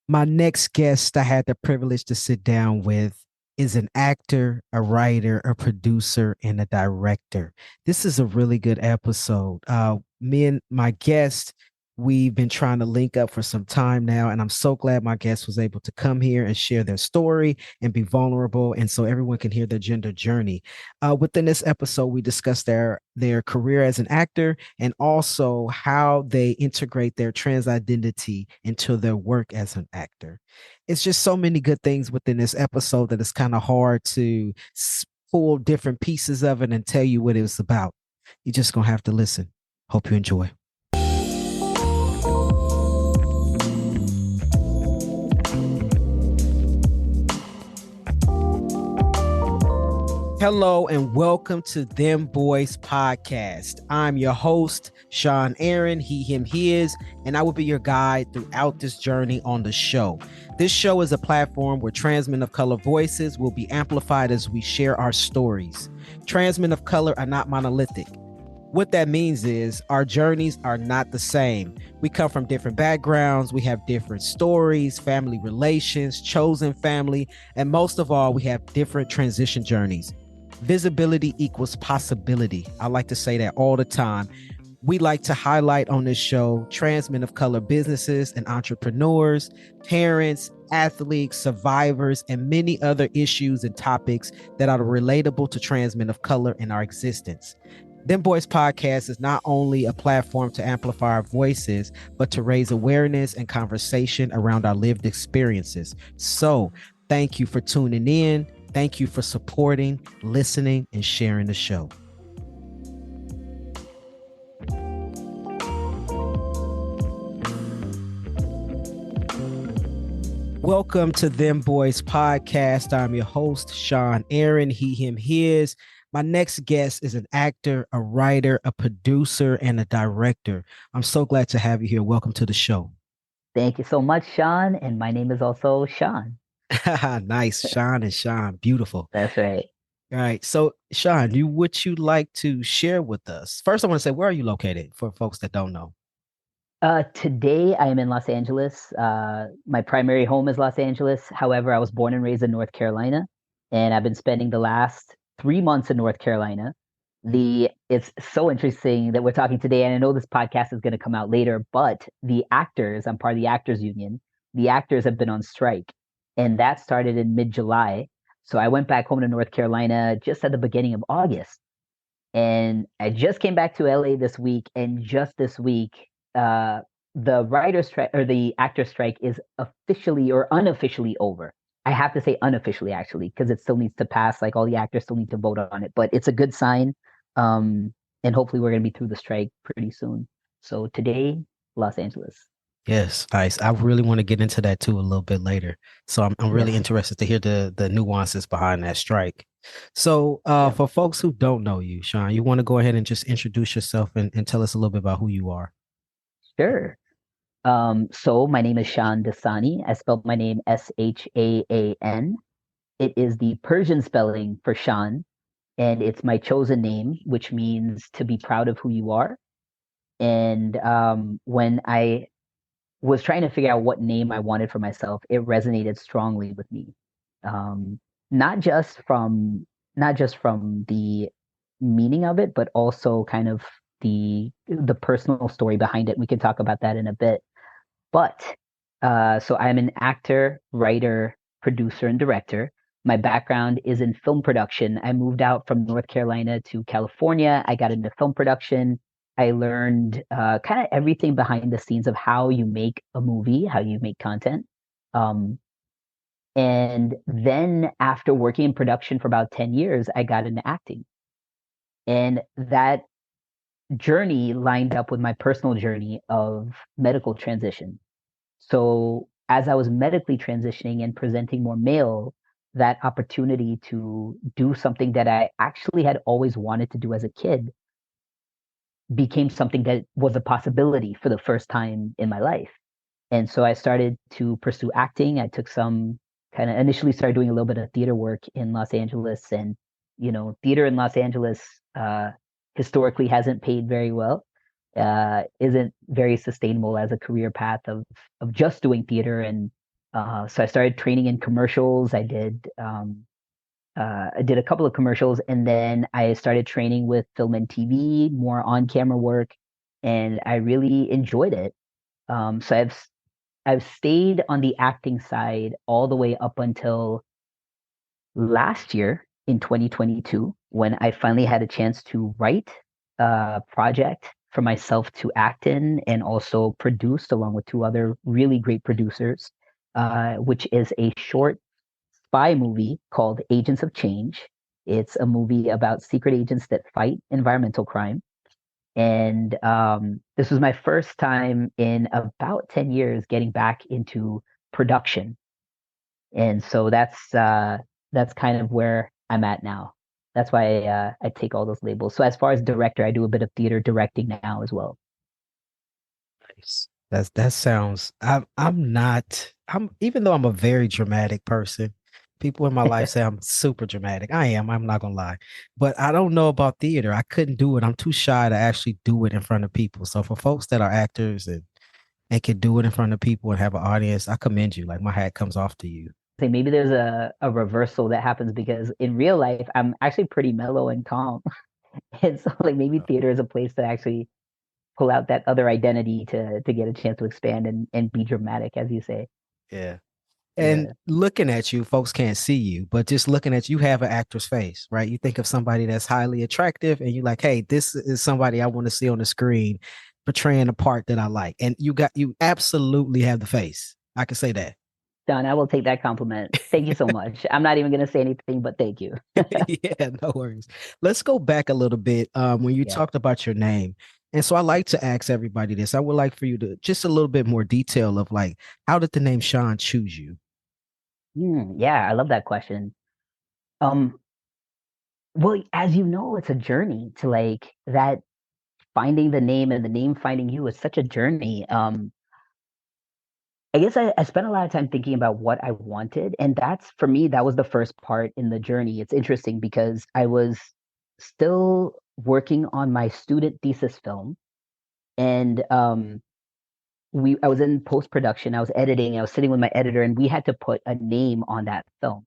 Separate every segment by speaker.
Speaker 1: My next guest I had the privilege to sit down with is an actor, a writer, a producer, and a director. This is a really good episode. Me and my guest, we've been trying to link up for some time now, and I'm so glad my guest was able to come here and share their story and be vulnerable, and so everyone can hear their gender journey. Within this episode, we discussed their career as an actor and also how they integrate their trans identity into their work as an actor. It's just so many good things within this episode that it's kind of hard to pull different pieces of it and tell you what it was about. You're just gonna have to listen. Hope you enjoy. Hello and welcome to Dem Bois Podcast. I'm your host, Shaan Aaron, he, him, his, and I will be your guide throughout this journey on the show. This show is a platform where trans men of color voices will be amplified as we share our stories. Trans men of color are not monolithic. What that means is our journeys are not the same. We come from different backgrounds. We have different stories, family relations, chosen family, and most of all, we have different transition journeys. Visibility equals possibility. I like to say that all the time. We like to highlight on this show trans men of color businesses and entrepreneurs, parents, athletes, survivors, and many other issues and topics that are relatable to trans men of color in our existence. Dem Bois Podcast is not only a platform to amplify our voices, but to raise awareness and conversation around our lived experiences. So thank you for tuning in. Thank you for supporting, listening, and sharing the show. Welcome to Dem Bois Podcast. I'm your host, Shaan Aaron, he, him, his. My next guest is an actor, a writer, a producer, and a director. I'm so glad to have you here. Welcome to the show.
Speaker 2: Thank you so much, Sean. And my name is also Sean.
Speaker 1: Nice, Shaan and Shaan. Beautiful.
Speaker 2: That's right.
Speaker 1: All right. So, Shaan, would you like to share with us? First, I want to say, where are you located for folks that don't know?
Speaker 2: Today I am in Los Angeles. My primary home is Los Angeles. However, I was born and raised in North Carolina, and I've been spending the last 3 months in North Carolina. It's so interesting that we're talking today, and I know this podcast is going to come out later, but the actors, I'm part of the actors union. The actors have been on strike, and that started in mid-July. So I went back home to North Carolina just at the beginning of August. And I just came back to LA this week, and just this week, uh, the writer strike or the actor strike is officially or unofficially over. I have to say unofficially actually, because it still needs to pass. Like all the actors still need to vote on it, but it's a good sign. And hopefully we're gonna be through the strike pretty soon. So today, Los Angeles.
Speaker 1: Yes, nice. I really want to get into that too a little bit later. So I'm really
Speaker 2: Yes.
Speaker 1: interested to hear the nuances behind that strike. So
Speaker 2: Yep.
Speaker 1: for folks who don't know you, Shaan, you want to go ahead and just introduce yourself and tell us a little bit about who you are.
Speaker 2: Sure. So my name is Shaan Dasani. I spelled my name Shaan. It is the Persian spelling for Shan, and it's my chosen name, which means to be proud of who you are. And when I was trying to figure out what name I wanted for myself, it resonated strongly with me. Um, not just from not just from the meaning of it, but also kind of the personal story behind it. We can talk about that in a bit. But so I'm an actor, writer, producer, and director. My background is in film production. I moved out from North Carolina to California. I got into film production. I learned kind of everything behind the scenes of how you make a movie, how you make content. Um, and then after working in production for about 10 years, I got into acting. And that journey lined up with my personal journey of medical transition. So as I was medically transitioning and presenting more male, that opportunity to do something that I actually had always wanted to do as a kid became something that was a possibility for the first time in my life. And so I started to pursue acting. I took some kind of initially started doing a little bit of theater work in Los Angeles. And, theater in Los Angeles historically hasn't paid very well, isn't very sustainable as a career path of just doing theater. And So I started training in commercials. I did a couple of commercials, and then I started training with film and TV, more on camera work, and I really enjoyed it. So I've stayed on the acting side all the way up until last year in 2022 when I finally had a chance to write a project for myself to act in and also produce along with two other really great producers, which is a short spy movie called Agents of Change. It's a movie about secret agents that fight environmental crime. And this was my first time in about 10 years getting back into production. And so that's kind of where I'm at now. That's why I take all those labels. So as far as director, I do a bit of theater directing now as well.
Speaker 1: Nice. That sounds. I'm not. I'm even though I'm a very dramatic person. People in my life say I'm super dramatic. I am. I'm not gonna lie, but I don't know about theater. I couldn't do it. I'm too shy to actually do it in front of people. So for folks that are actors and can do it in front of people and have an audience, I commend you. Like my hat comes off to you.
Speaker 2: Say maybe there's a reversal that happens because in real life I'm actually pretty mellow and calm. And so like maybe theater is a place to actually pull out that other identity to get a chance to expand and be dramatic, as you say.
Speaker 1: Yeah. And
Speaker 2: Yeah.
Speaker 1: looking at you, folks can't see you, but just looking at you, have an actor's face, right? You think of somebody that's highly attractive and you're like, hey, this is somebody I want to see on the screen portraying a part that I like. And you absolutely have the face. I can say that.
Speaker 2: Don, I will take that compliment. Thank you so much. I'm not even gonna say anything, but thank you.
Speaker 1: Yeah, no worries. Let's go back a little bit. When you
Speaker 2: Yeah.
Speaker 1: talked about your name. And so I like to ask everybody this. I would like for you to just a little bit more detail of like, how did the name Shaan choose you?
Speaker 2: Yeah, I love that question. Um, well, as you know, it's a journey to like that finding the name and the name finding you is such a journey. I guess I spent a lot of time thinking about what I wanted, and that's for me, that was the first part in the journey. It's interesting because I was still working on my student thesis film, and we I was in post production, I was editing, I was sitting with my editor, and we had to put a name on that film.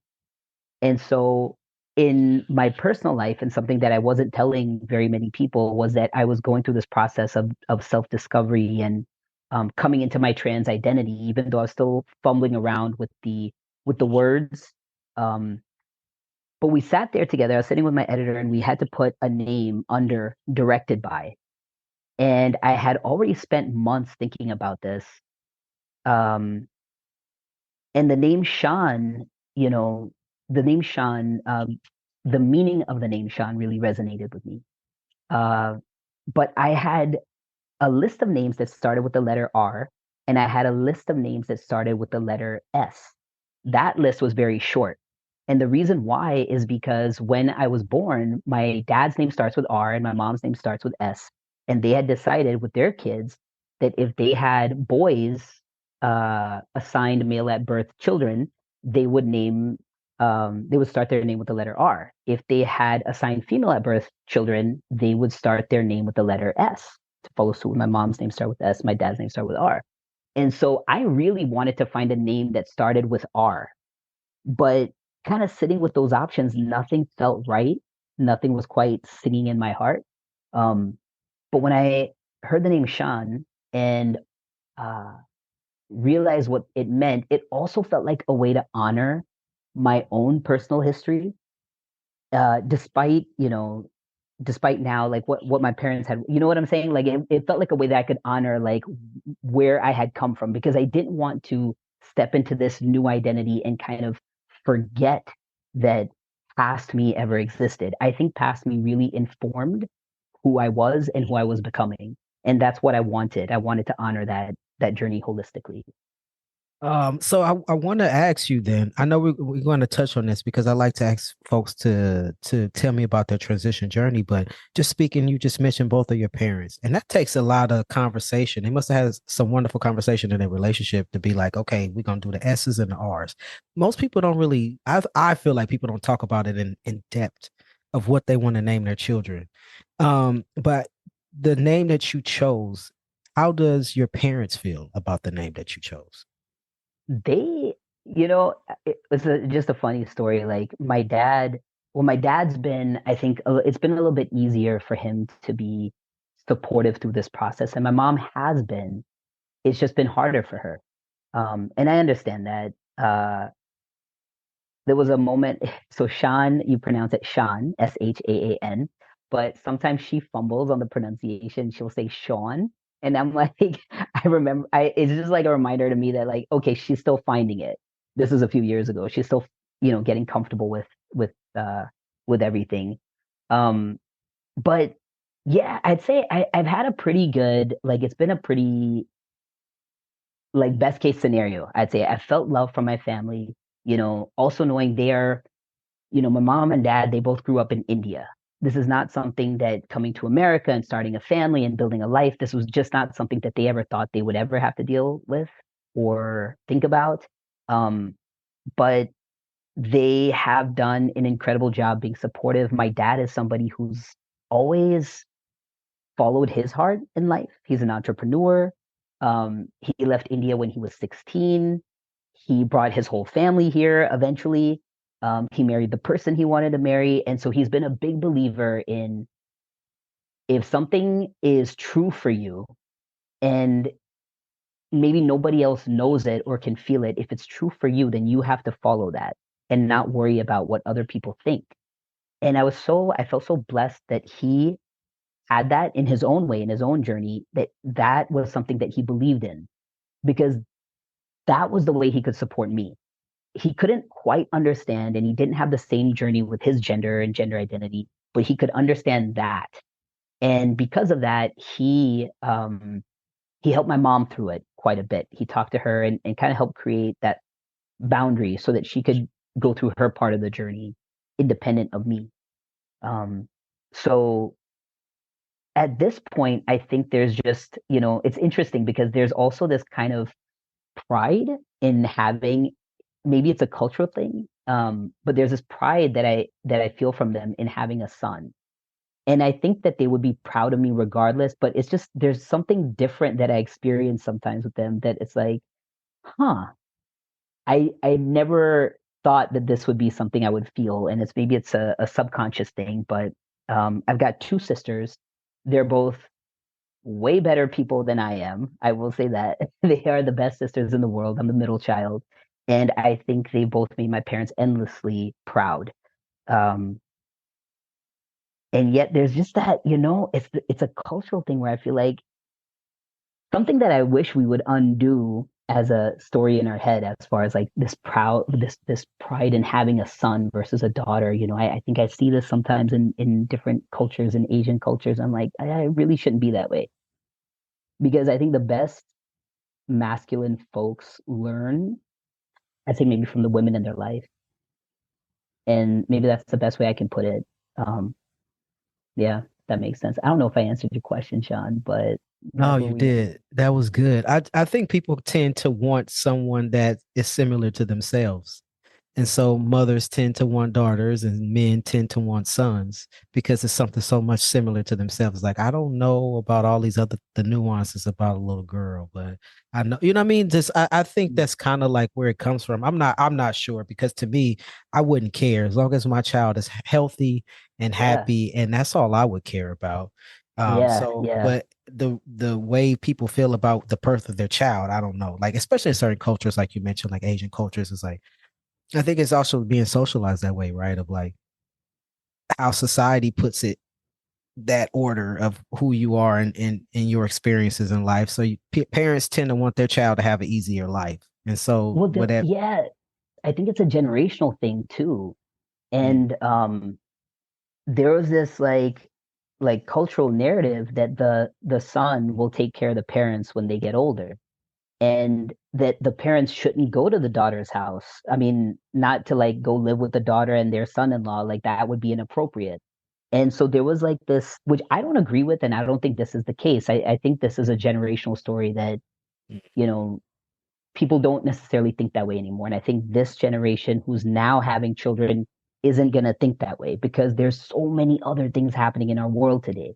Speaker 2: And so in my personal life, and something that I wasn't telling very many people was that I was going through this process of self-discovery and coming into my trans identity, even though I was still fumbling around with the words. Um, but we sat there together. I was sitting with my editor, and we had to put a name under directed by. And I had already spent months thinking about this. Um, and the name Sean, you know, the name Sean, the meaning of the name Sean really resonated with me. Uh, but I had a list of names that started with the letter R, and I had a list of names that started with the letter S. That list was very short. And the reason why is because when I was born, my dad's name starts with R and my mom's name starts with S. And they had decided with their kids that if they had boys assigned male at birth children, they would they would start their name with the letter R. If they had assigned female at birth children, they would start their name with the letter S to follow suit. My mom's name started with S, my dad's name started with R. And so I really wanted to find a name that started with R, but kind of sitting with those options, nothing felt right. Nothing was quite singing in my heart. Um, but when I heard the name Sean and uh, realized what it meant, it also felt like a way to honor my own personal history, despite despite now like what my parents had, you know what I'm saying, like it felt like a way that I could honor like where I had come from, because I didn't want to step into this new identity and kind of forget that past me ever existed. I think past me really informed who I was and who I was becoming, and that's what I wanted to honor that journey holistically.
Speaker 1: So I want to ask you then. I know we're going to touch on this because I like to ask folks to tell me about their transition journey. But just speaking, you just mentioned both of your parents, and that takes a lot of conversation. They must have had some wonderful conversation in their relationship to be like, okay, we're gonna do the S's and the R's. Most people don't really. I feel like people don't talk about it in depth of what they want to name their children. But the name that you chose, how does your parents feel about the name that you chose?
Speaker 2: You know, just a funny story. Like my dad, well, my dad's been, I think it's been a little bit easier for him to be supportive through this process. And my mom has been, it's just been harder for her. And I understand that. There was a moment, so Shaan, you pronounce it Shaan, Shaan, but sometimes she fumbles on the pronunciation. She'll say Sean. And I'm like, I remember, it's just like a reminder to me that like, okay, she's still finding it. This is a few years ago. She's still, getting comfortable with everything. Um, but yeah, I'd say I've had a pretty good, like, it's been a pretty like best case scenario. I'd say I felt love from my family, also knowing they're, my mom and dad, they both grew up in India. This is not something that coming to America and starting a family and building a life, this was just not something that they ever thought they would ever have to deal with or think about. Um, but they have done an incredible job being supportive. My dad is somebody who's always followed his heart in life. He's an entrepreneur. He left India when he was 16. He brought his whole family here eventually. He married the person he wanted to marry. And so he's been a big believer in if something is true for you and maybe nobody else knows it or can feel it, if it's true for you, then you have to follow that and not worry about what other people think. And I felt so blessed that he had that in his own way, in his own journey, that was something that he believed in because that was the way he could support me. He couldn't quite understand and he didn't have the same journey with his gender and gender identity, but he could understand that. And because of that, he helped my mom through it quite a bit. He talked to her and kind of helped create that boundary so that she could go through her part of the journey independent of me. Um, so at this point, I think there's just, it's interesting because there's also this kind of pride in having, maybe it's a cultural thing, but there's this pride that I feel from them in having a son. And I think that they would be proud of me regardless, but it's just there's something different that I experience sometimes with them that it's like, huh, I never thought that this would be something I would feel. And it's a subconscious thing, but I've got two sisters. They're both way better people than I am. I will say that. They are the best sisters in the world. I'm the middle child. And I think they both made my parents endlessly proud. Um, and yet there's just that, it's a cultural thing where I feel like something that I wish we would undo as a story in our head as far as like this pride in having a son versus a daughter. I think I see this sometimes in different cultures, in Asian cultures. I'm like, I really shouldn't be that way because I think the best masculine folks learn, I'd say maybe from the women in their life. And maybe that's the best way I can put it. Um, yeah, that makes sense. I don't know if I answered your question, Sean, but
Speaker 1: No,
Speaker 2: that's what
Speaker 1: you
Speaker 2: we
Speaker 1: did. That was good. I think people tend to want someone that is similar to themselves. And so mothers tend to want daughters and men tend to want sons because it's something so much similar to themselves. Like, I don't know about all these the nuances about a little girl, but I know, you know what I mean? Just, I think that's kind of like where it comes from. I'm not sure because to me, I wouldn't care as long as my child is healthy and
Speaker 2: yeah,
Speaker 1: happy. And that's all I would care about.
Speaker 2: yeah,
Speaker 1: So,
Speaker 2: yeah,
Speaker 1: but the way people feel about the birth of their child, I don't know. Like, especially in certain cultures, like you mentioned, like Asian cultures, is like, I think it's also being socialized that way, right? Of like how society puts it, that order of who you are and your experiences in life. So parents tend to want their child to have an easier life. And so
Speaker 2: well,
Speaker 1: whatever.
Speaker 2: yeah, I think it's a generational thing too.
Speaker 1: Mm.
Speaker 2: And there was this like cultural narrative that the son will take care of the parents when they get older, and that the parents shouldn't go to the daughter's house. I mean, not to like go live with the daughter and their son-in-law, like that would be inappropriate. And so there was like this, which I don't agree with, and I don't think this is the case. I think this is a generational story that, you know, people don't necessarily think that way anymore. And I think this generation who's now having children isn't going to think that way because there's so many other things happening in our world today.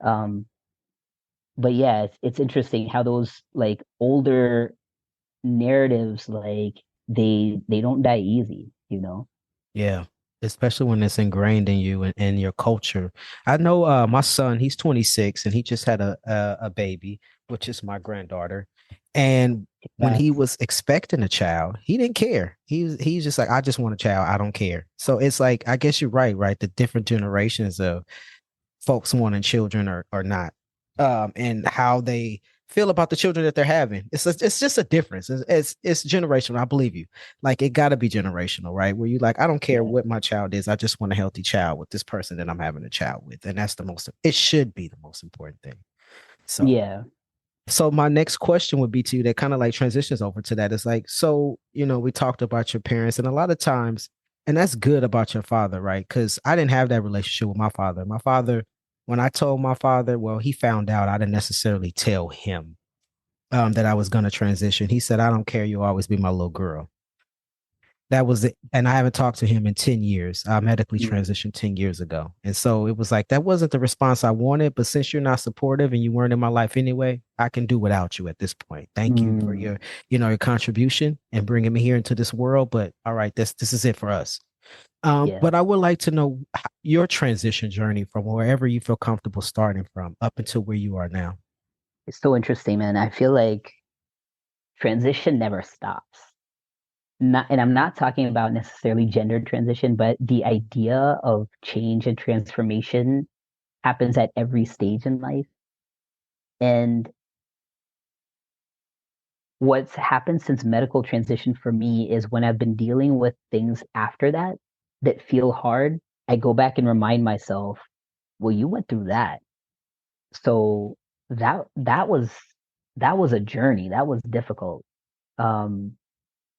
Speaker 2: Um, but yeah, it's interesting how those like older narratives, like they don't die easy, you know?
Speaker 1: Yeah, especially when it's ingrained in you and your culture. I know my son, he's 26 and he just had a baby, which is my granddaughter. And when he
Speaker 2: That's
Speaker 1: was expecting a child, he didn't care. He's just like, I just want a child. I don't care. So it's like, I guess you're right, right? The different generations of folks wanting children or not, and how they feel about the children that they're having. It's just a difference. It's generational. I believe you. Like it got to be generational, right? Where you like, I don't care
Speaker 2: yeah.
Speaker 1: what my child is. I just want a healthy child with this person that I'm having a child with, and that's the most. It should be the most important thing. So.
Speaker 2: Yeah.
Speaker 1: So my next question would be to you that kind of like transitions over to that. It's like, so, we talked about your parents and a lot of times, and that's good about your father, right? Because I didn't have that relationship with my father. My father, when I told my father, well, he found out I didn't necessarily tell him that I was going to transition. He said, I don't care. You'll always be my little girl. That was it. And I haven't talked to him in 10 years. I medically
Speaker 2: Mm,
Speaker 1: transitioned 10 years ago. And so it was like, that wasn't the response I wanted. But since you're not supportive and you weren't in my life anyway, I can do without you at this point. Thank you for
Speaker 2: mm,
Speaker 1: your contribution and bringing me here into this world. But all right, this is it for us.
Speaker 2: yeah.
Speaker 1: But I would like to know your transition journey from wherever you feel comfortable starting from up until where you are now.
Speaker 2: It's so interesting, man. I feel like transition never stops. Not, and I'm not talking about necessarily gender transition, but the idea of change and transformation happens at every stage in life. And what's happened since medical transition for me is when I've been dealing with things after that that feel hard, I go back and remind myself, well, you went through that. So that was a journey. That was difficult. Um,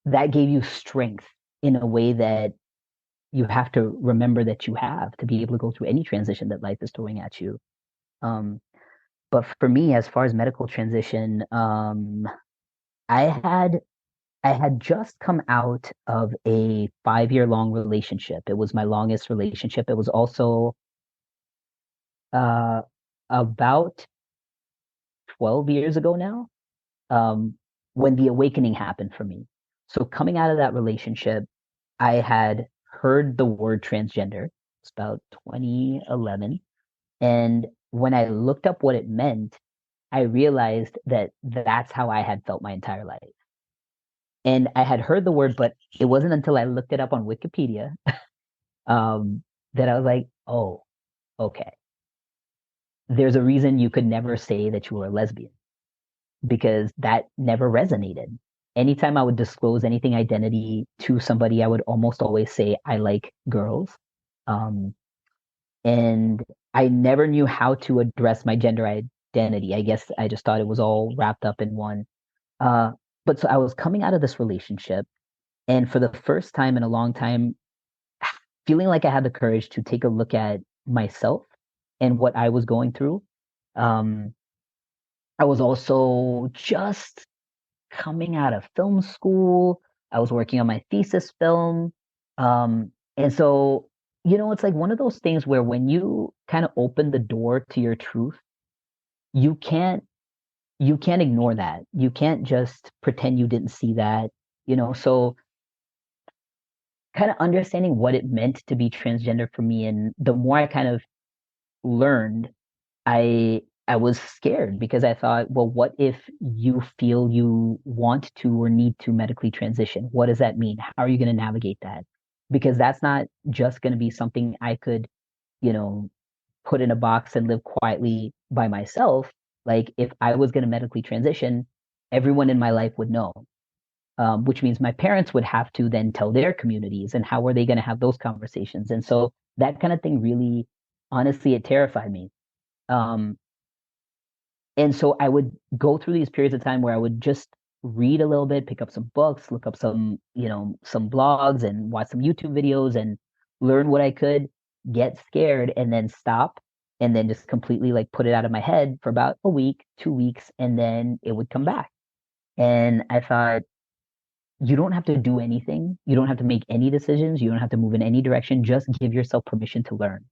Speaker 2: that gave you strength in a way that you have to remember that you have to be able to go through any transition that life is throwing at you. Um, but for me, as far as medical transition, I had I had just come out of a 5 year long relationship. It was my longest relationship. It was also uh, about 12 years ago now, when the awakening happened for me. So coming out of that relationship, I had heard the word transgender. It's about 2011. And when I looked up what it meant, I realized that that's how I had felt my entire life. And I had heard the word, but it wasn't until I looked it up on Wikipedia, um, that I was like, oh, okay. There's a reason you could never say that you were a lesbian because that never resonated. Anytime I would disclose anything identity to somebody, I would almost always say I like girls. Um, and I never knew how to address my gender identity. I guess I just thought it was all wrapped up in one. Uh, but so I was coming out of this relationship, and for the first time in a long time, feeling like I had the courage to take a look at myself and what I was going through. Um, I was also just coming out of film school. I was working on my thesis film. And so, it's like one of those things where when you kind of open the door to your truth, you can't you can't ignore that. You can't just pretend you didn't see that, So kind of understanding what it meant to be transgender for me, and the more I kind of learned, I was scared because I thought, well, what if you feel you want to or need to medically transition? What does that mean? How are you going to navigate that? Because that's not just going to be something I could, you know, put in a box and live quietly by myself. Like if I was going to medically transition, everyone in my life would know, which means my parents would have to then tell their communities, and how are they going to have those conversations? And so that kind of thing really, honestly, it terrified me. Um, and so I would go through these periods of time where I would just read a little bit, pick up some books, look up some blogs and watch some YouTube videos and learn what I could, get scared and then stop and then just completely like put it out of my head for about a week, 2 weeks, and then it would come back. And I thought, you don't have to do anything. You don't have to make any decisions. You don't have to move in any direction. Just give yourself permission to learn.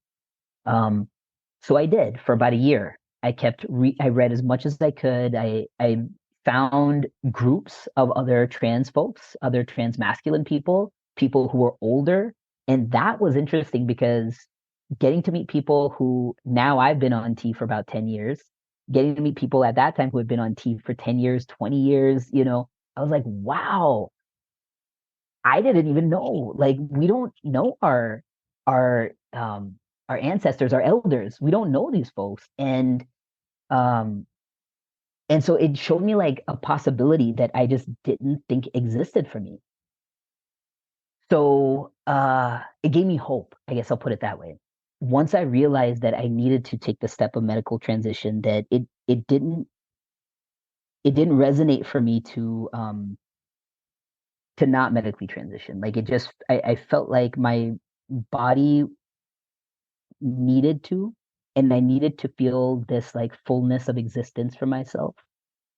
Speaker 2: Um, so I did for about a year. I read as much as I could. I found groups of other trans folks, other trans masculine people, people who were older. And that was interesting because getting to meet people who now I've been on T for about 10 years, getting to meet people at that time who had been on T for 10 years, 20 years, I was like, wow, I didn't even know. Like we don't know our our ancestors, our elders. We don't know these folks. Um and so it showed me like a possibility that I just didn't think existed for me. So it gave me hope. I guess I'll put it that way. Once I realized that I needed to take the step of medical transition, that it didn't resonate for me to not medically transition. Like it just I felt like my body needed to, and I needed to feel this like fullness of existence for myself.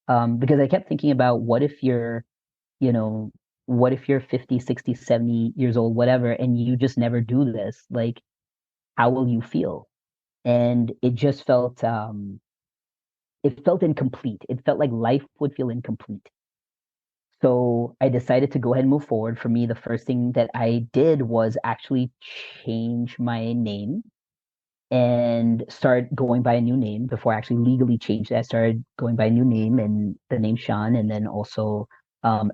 Speaker 2: Because I kept thinking about you know, what if you're 50, 60, 70 years old, whatever, and you just never do this? Like, how will you feel? And it felt incomplete. It felt like life would feel incomplete. So I decided to go ahead and move forward. For me, the first thing that I did was actually change my name and start going by a new name before I actually legally changed it. I started going by a new name and the name Shaan, and then also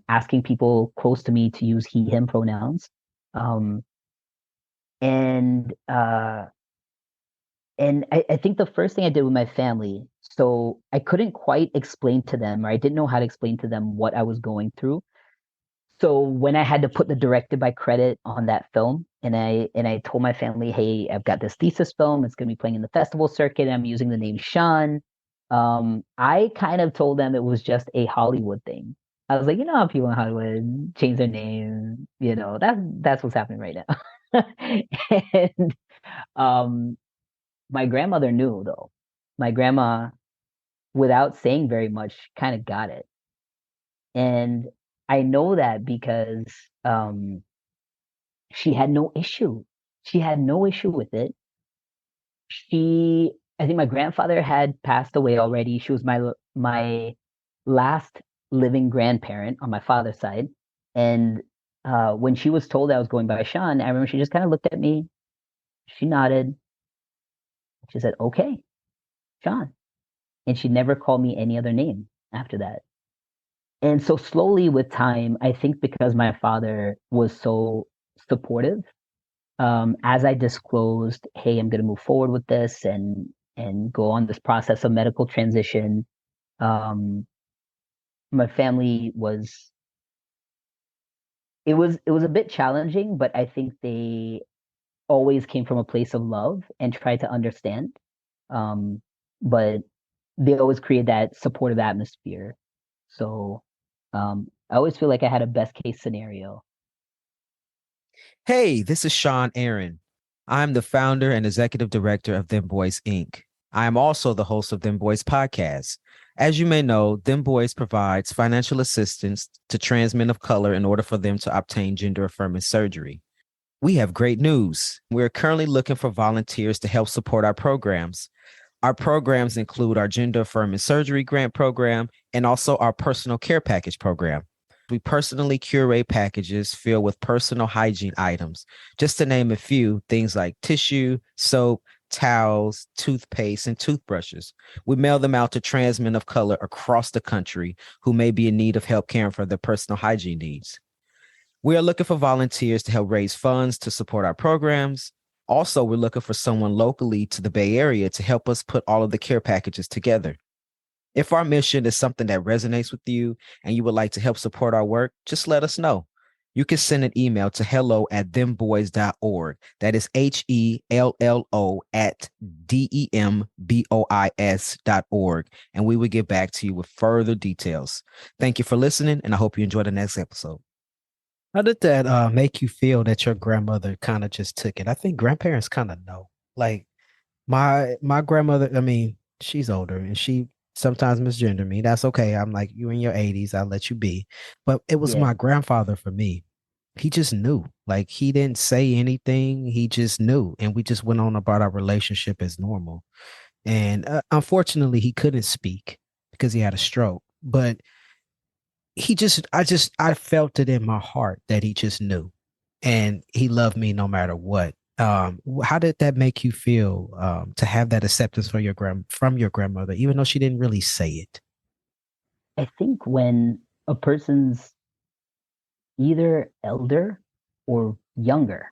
Speaker 2: asking people close to me to use he, him pronouns. Um, and uh, and I think the first thing I did with my family, so I couldn't quite explain to them, or I didn't know how to explain to them what I was going through. So when I had to put the directed by credit on that film, and I told my family, hey, I've got this thesis film. It's going to be playing in the festival circuit. And I'm using the name Sean. I kind of told them it was just a Hollywood thing. I was like, you know how people in Hollywood change their name, that's what's happening right now. And um, my grandmother knew though. My grandma, without saying very much, kind of got it. And I know that because um, she had no issue. She had no issue with it. I think my grandfather had passed away already. She was my last living grandparent on my father's side. And when she was told I was going by Sean, I remember she just kind of looked at me. She nodded. She said, "Okay, Sean." And she never called me any other name after that. And so slowly with time, I think because my father was so supportive, as I disclosed, hey, I'm going to move forward with this and go on this process of medical transition, um, my family was it was a bit challenging, but I think they always came from a place of love and tried to understand. Um, but they always create that supportive atmosphere. So I always feel like I had a best case scenario.
Speaker 1: Hey, this is Sean Aaron. I'm the founder and executive director of Dem Bois Inc. I am also the host of Dem Bois Podcast. As you may know, Dem Bois provides financial assistance to trans men of color in order for them to obtain gender affirming surgery. We have great news. We're currently looking for volunteers to help support our programs. Our programs include our gender affirming surgery grant program and also our personal care package program. We personally curate packages filled with personal hygiene items. Just to name a few, things like tissue, soap, towels, toothpaste, and toothbrushes. We mail them out to trans men of color across the country who may be in need of help caring for their personal hygiene needs. We are looking for volunteers to help raise funds to support our programs. Also, we're looking for someone locally to the Bay Area to help us put all of the care packages together. If our mission is something that resonates with you and you would like to help support our work, just let us know. You can send an email to hello@dembois.org. That is HELLO at DEMBOIS.org. And we will get back to you with further details. Thank you for listening, and I hope you enjoy the next episode. How did that make you feel that your grandmother kind of just took it? I think grandparents kind of know. Like my grandmother, I mean, she's older and she sometimes misgender me. That's okay. I'm like, you in your 80s, I'll let you be. But it was
Speaker 2: Yeah.
Speaker 1: my grandfather for me. He just knew. Like he didn't say anything. He just knew. And we just went on about our relationship as normal. And unfortunately, he couldn't speak because he had a stroke. But I felt it in my heart that he just knew, and he loved me no matter what. How did that make you feel, to have that acceptance from from your grandmother, even though she didn't really say it?
Speaker 2: I think when a person's either elder or younger,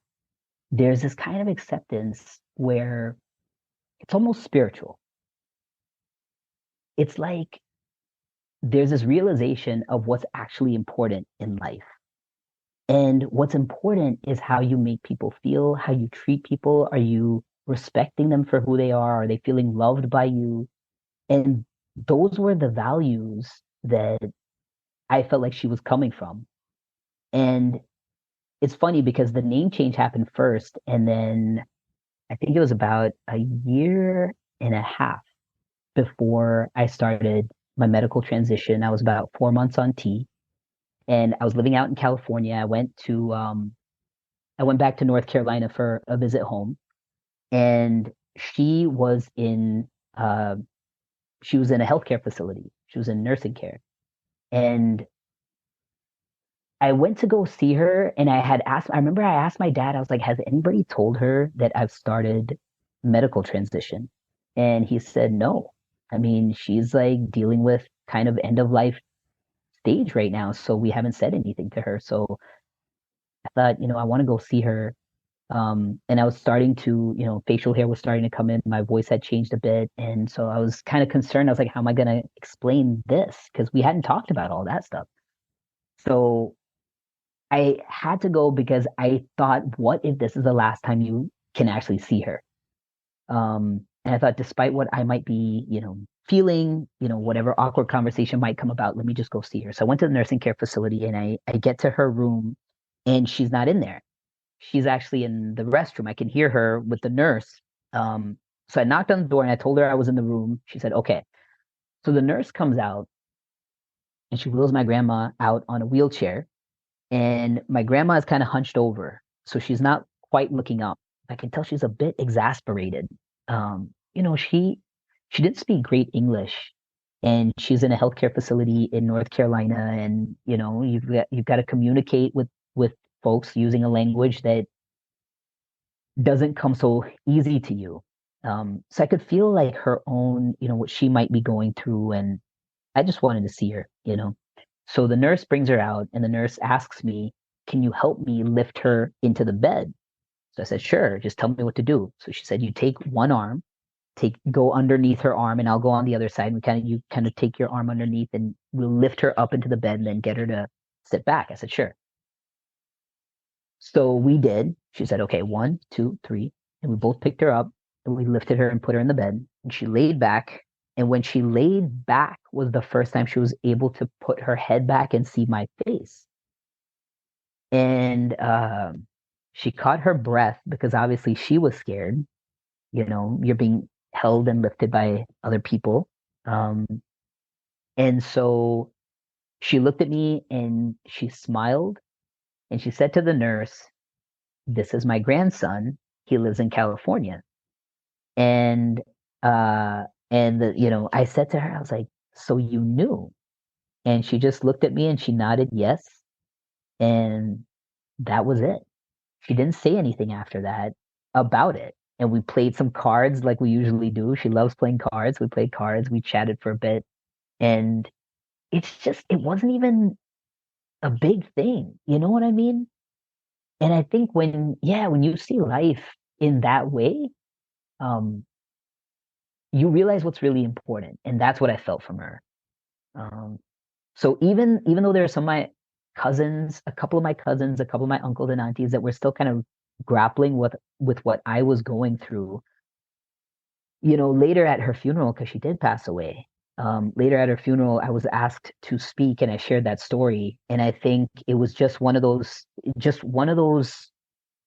Speaker 2: there's this kind of acceptance where it's almost spiritual. It's like there's this realization of what's actually important in life. And what's important is how you make people feel, how you treat people. Are you respecting them for who they are? Are they feeling loved by you? And those were the values that I felt like she was coming from. And it's funny because the name change happened first. And then I think it was about a year and a half before I started my medical transition. I was about 4 months on T, and I was living out in California. I went back to North Carolina for a visit home, and she was in uh, she was in a healthcare facility. She was in nursing care, and I went to go see her, and I remember I asked my dad, I was like, has anybody told her that I've started medical transition? And he said no. I mean, she's like dealing with kind of end of life stage right now, so we haven't said anything to her. So I thought, I want to go see her. And I was starting to, facial hair was starting to come in. My voice had changed a bit. And so I was kind of concerned. I was like, how am I going to explain this? Because we hadn't talked about all that stuff. So I had to go because I thought, what if this is the last time you can actually see her? And I thought, despite what I might be, feeling, whatever awkward conversation might come about, let me just go see her. So I went to the nursing care facility, and I get to her room, and she's not in there. She's actually in the restroom. I can hear her with the nurse. So I knocked on the door and I told her I was in the room. She said, okay. So the nurse comes out, and she wheels my grandma out on a wheelchair. And my grandma is kind of hunched over. So she's not quite looking up. I can tell she's a bit exasperated. She didn't speak great English, and she's in a healthcare facility in North Carolina. And, you've got to communicate with folks using a language that doesn't come so easy to you. So I could feel like her own, what she might be going through. And I just wanted to see her. So the nurse brings her out, and the nurse asks me, can you help me lift her into the bed? So I said, sure, just tell me what to do. So she said, you take one arm, go underneath her arm, and I'll go on the other side. And you kind of take your arm underneath, and we'll lift her up into the bed and then get her to sit back. I said, sure. So we did. She said, okay, 1, 2, 3. And we both picked her up, and we lifted her and put her in the bed. And she laid back. And when she laid back was the first time she was able to put her head back and see my face. And she caught her breath because obviously she was scared. You're being held and lifted by other people. Um, and so she looked at me and she smiled, and she said to the nurse, this is my grandson. He lives in California. And I said to her, I was like, so you knew? And she just looked at me and she nodded yes. And that was it. She didn't say anything after that about it. And we played some cards like we usually do. She loves playing cards. We played cards. We chatted for a bit. And it wasn't even a big thing. You know what I mean? And I think when you see life in that way, um, you realize what's really important. And that's what I felt from her. Um, so even though there are some of my cousins, a couple of my cousins, a couple of my uncles and aunties that were still kind of grappling with what I was going through, later at her funeral, because she did pass away. Later at her funeral, I was asked to speak, and I shared that story. And I think it was just one of those.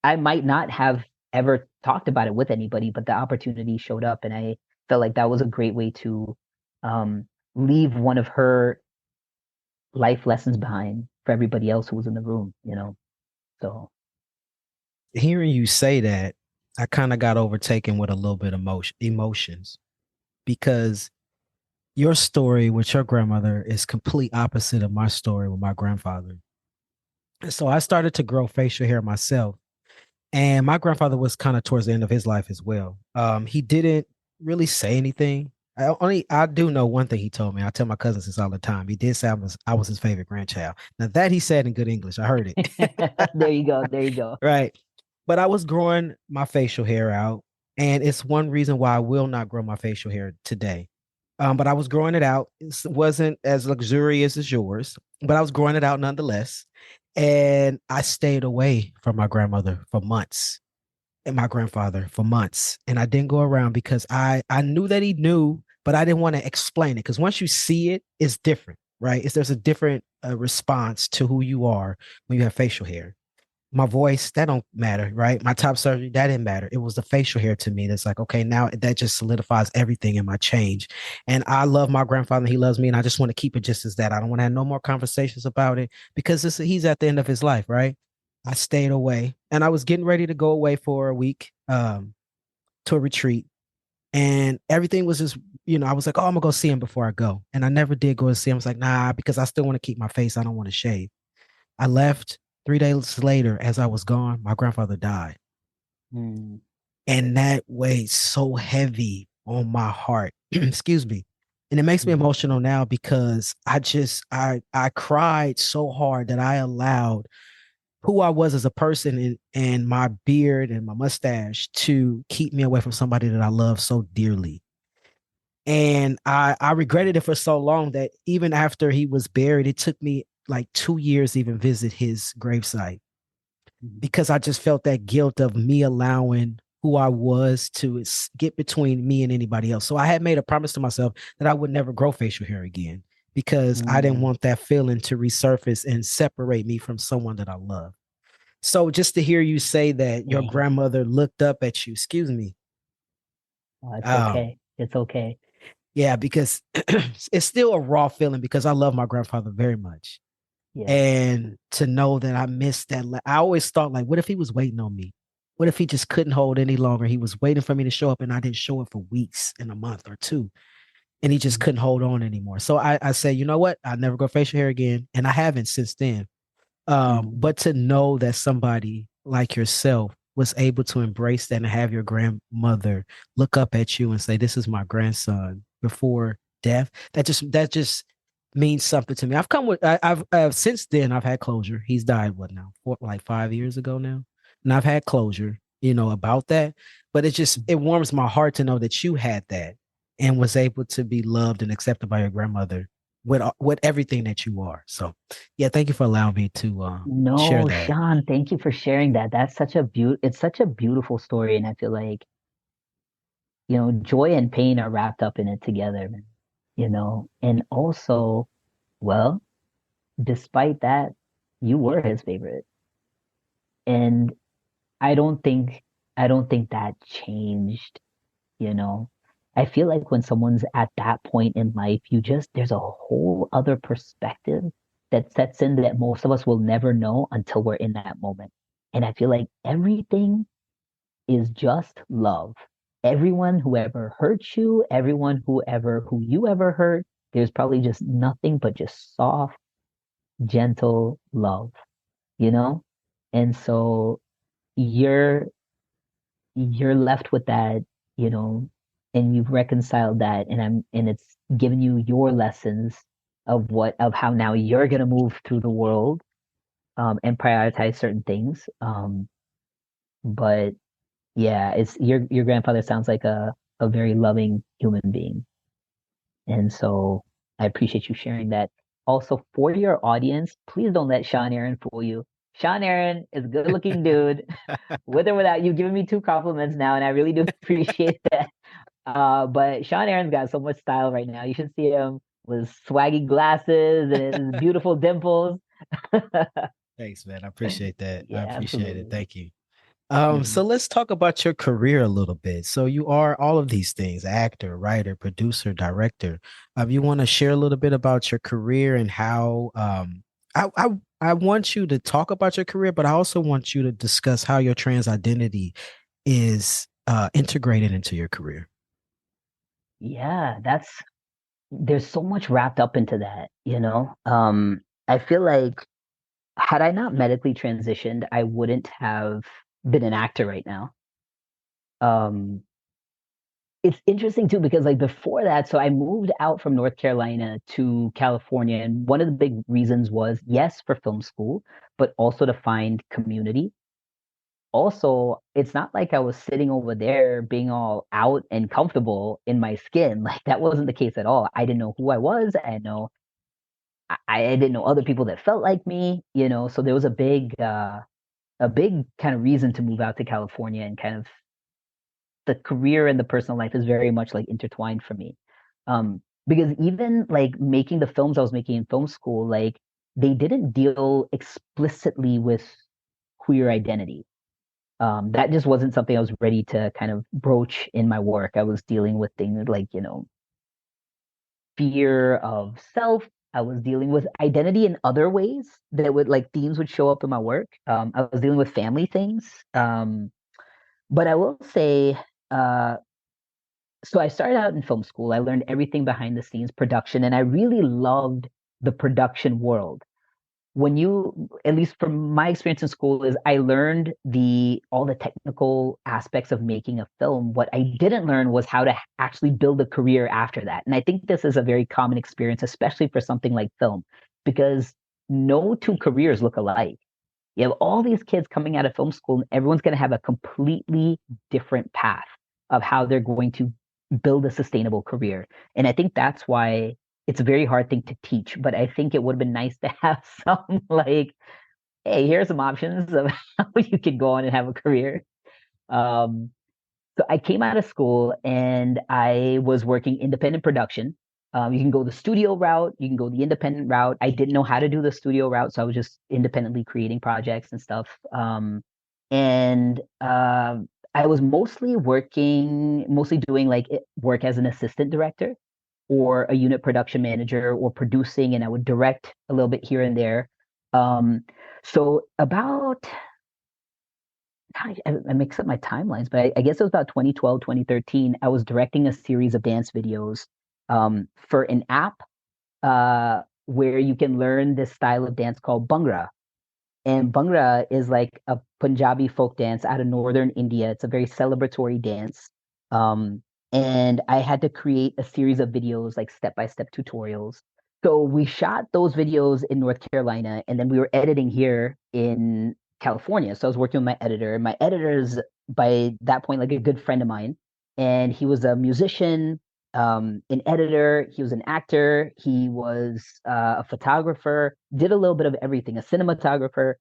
Speaker 2: I might not have ever talked about it with anybody, but the opportunity showed up, and I felt like that was a great way to um, leave one of her life lessons behind for everybody else who was in the room. So
Speaker 1: Hearing you say that, I kind of got overtaken with a little bit of emotions, because your story with your grandmother is complete opposite of my story with my grandfather. So I started to grow facial hair myself. And my grandfather was kind of towards the end of his life as well. He didn't really say anything. I do know one thing he told me. I tell my cousins this all the time. He did say I was his favorite grandchild. Now that he said in good English, I heard it.
Speaker 2: There you go. There you go.
Speaker 1: Right. But I was growing my facial hair out, and it's one reason why I will not grow my facial hair today. But I was growing it out. It wasn't as luxurious as yours, but I was growing it out nonetheless. And I stayed away from my grandmother for months and my grandfather for months. And I didn't go around because I knew that he knew, but I didn't want to explain it. Because once you see it, it's different, right? There's a different response to who you are when you have facial hair. My voice, that don't matter, right? My top surgery, that didn't matter. It was the facial hair to me that's like, okay, now that just solidifies everything in my change. And I love my grandfather, he loves me, and I just want to keep it just as that. I don't want to have no more conversations about it because he's at the end of his life, right? I stayed away, and I was getting ready to go away for a week to a retreat, and everything was just, I was like, oh, I'm gonna go see him before I go, and I never did go to see him. I was like, nah, because I still want to keep my face. I don't want to shave. I left. 3 days later, as I was gone, my grandfather died.
Speaker 2: Mm.
Speaker 1: And that weighed so heavy on my heart. Excuse me. And it makes me
Speaker 2: Mm.
Speaker 1: emotional now because I cried so hard that I allowed who I was as a person and my beard and my mustache to keep me away from somebody that I love so dearly. And I regretted it for so long that even after he was buried, it took me like 2 years to even visit his gravesite
Speaker 2: Mm.
Speaker 1: because I just felt that guilt of me allowing who I was to get between me and anybody else. So I had made a promise to myself that I would never grow facial hair again because I didn't
Speaker 2: Mm.
Speaker 1: want that feeling to resurface and separate me from someone that I love. So just to hear you say that your
Speaker 2: Dang.
Speaker 1: grandmother looked up at you, excuse me.
Speaker 2: Oh, it's
Speaker 1: Um,
Speaker 2: okay. It's okay.
Speaker 1: yeah, because it's still a raw feeling because I love my grandfather very much.
Speaker 2: Yeah.
Speaker 1: And to know that I missed that, I always thought, like, what if he was waiting on me? What if he just couldn't hold any longer? He was waiting for me to show up and I didn't show up for weeks and a month or two. And he just
Speaker 2: Mm.
Speaker 1: couldn't hold on anymore. So I say, you know what? I'll never go facial hair again. And I haven't since then.
Speaker 2: Mm.
Speaker 1: But to know that somebody like yourself was able to embrace that and have your grandmother look up at you and say, "This is my grandson," before death, that just means something to me. I've come with I've since then I've had closure. He's died what now? Like 5 years ago now, and I've had closure, about that. But it warms my heart to know that you had that and was able to be loved and accepted by your grandmother with everything that you are. So yeah, thank you for allowing me to share
Speaker 2: No,
Speaker 1: that.
Speaker 2: Sean, thank you for sharing that. That's such a it's such a beautiful story. And I feel like, joy and pain are wrapped up in it together, man. And also, well, despite that, you were his favorite. And I don't think I don't think that changed, you know. I feel like when someone's at that point in life, there's a whole other perspective that sets in that most of us will never know until we're in that moment. And I feel like everything is just love. Everyone who ever hurt you, everyone who you ever hurt, there's probably just nothing but just soft, gentle love, you know? And so you're you're left with that, you know, and you've reconciled that, and it's given you your lessons of how now you're gonna move through the world, and prioritize certain things. But yeah, it's your grandfather sounds like a very loving human being. And so I appreciate you sharing that. Also, for your audience, please don't let Sean Aaron fool you. Sean Aaron is a good looking dude. With or without, you've given me two compliments now, and I really do appreciate that. But Sean Aaron's got so much style right now. You should see him with swaggy glasses and his beautiful dimples.
Speaker 1: Thanks, man. I appreciate that. I
Speaker 2: Yeah,
Speaker 1: appreciate it.
Speaker 2: absolutely.
Speaker 1: Thank you. So
Speaker 2: Mhm.
Speaker 1: let's talk about your career a little bit. So you are all of these things: actor, writer, producer, director. You want to share a little bit about your career and how I want you to talk about your career, but I also want you to discuss how your trans identity is integrated into your career.
Speaker 2: Yeah, that's there's so much wrapped up into that, you know? I feel like had I not medically transitioned, I wouldn't have been an actor right now. Um, it's interesting too because like before that, so I moved out from North Carolina to California, and one of the big reasons was yes for film school, but also to find community. Also, it's not like I was sitting over there being all out and comfortable in my skin. Like that wasn't the case at all. I didn't know who I was. I didn't know other people that felt like me, you know. So there was a big kind of reason to move out to California, and kind of the career and the personal life is very much like intertwined for me. Because even like making the films I was making in film school, like they didn't deal explicitly with queer identity. That just wasn't something I was ready to kind of broach in my work. I was dealing with things like, you know, fear of self. I was dealing with identity in other ways that would like themes would show up in my work. I was dealing with family things. But I will say, uh, so I started out in film school. I learned everything behind the scenes production, and I really loved the production world. When you, at least from my experience in school, is I learned the all the technical aspects of making a film. What I didn't learn was how to actually build a career after that. And I think this is a very common experience, especially for something like film, because no two careers look alike. You have all these kids coming out of film school, and everyone's going to have a completely different path of how they're going to build a sustainable career. And I think that's why it's a very hard thing to teach. But I think it would have been nice to have some like, hey, here's some options of how you could go on and have a career. Um, so I came out of school and I was working independent production. You can go the studio route, you can go the independent route. I didn't know how to do the studio route, so I was just independently creating projects and stuff. And I was mostly doing like work as an assistant director or a unit production manager or producing, and I would direct a little bit here and there. Um, so about I mix up my timelines, but I guess it was about 2012, 2013. I was directing a series of dance videos for an app where you can learn this style of dance called Bhangra. And Bhangra is like a Punjabi folk dance out of northern India. It's a very celebratory dance. Um, and I had to create a series of videos, like step-by-step tutorials. So we shot those videos in North Carolina, and then we were editing here in California. So I was working with my editor. My editor is by that point like a good friend of mine, and he was a musician, an editor. He was an actor. He was a photographer. Did a little bit of everything. A cinematographer.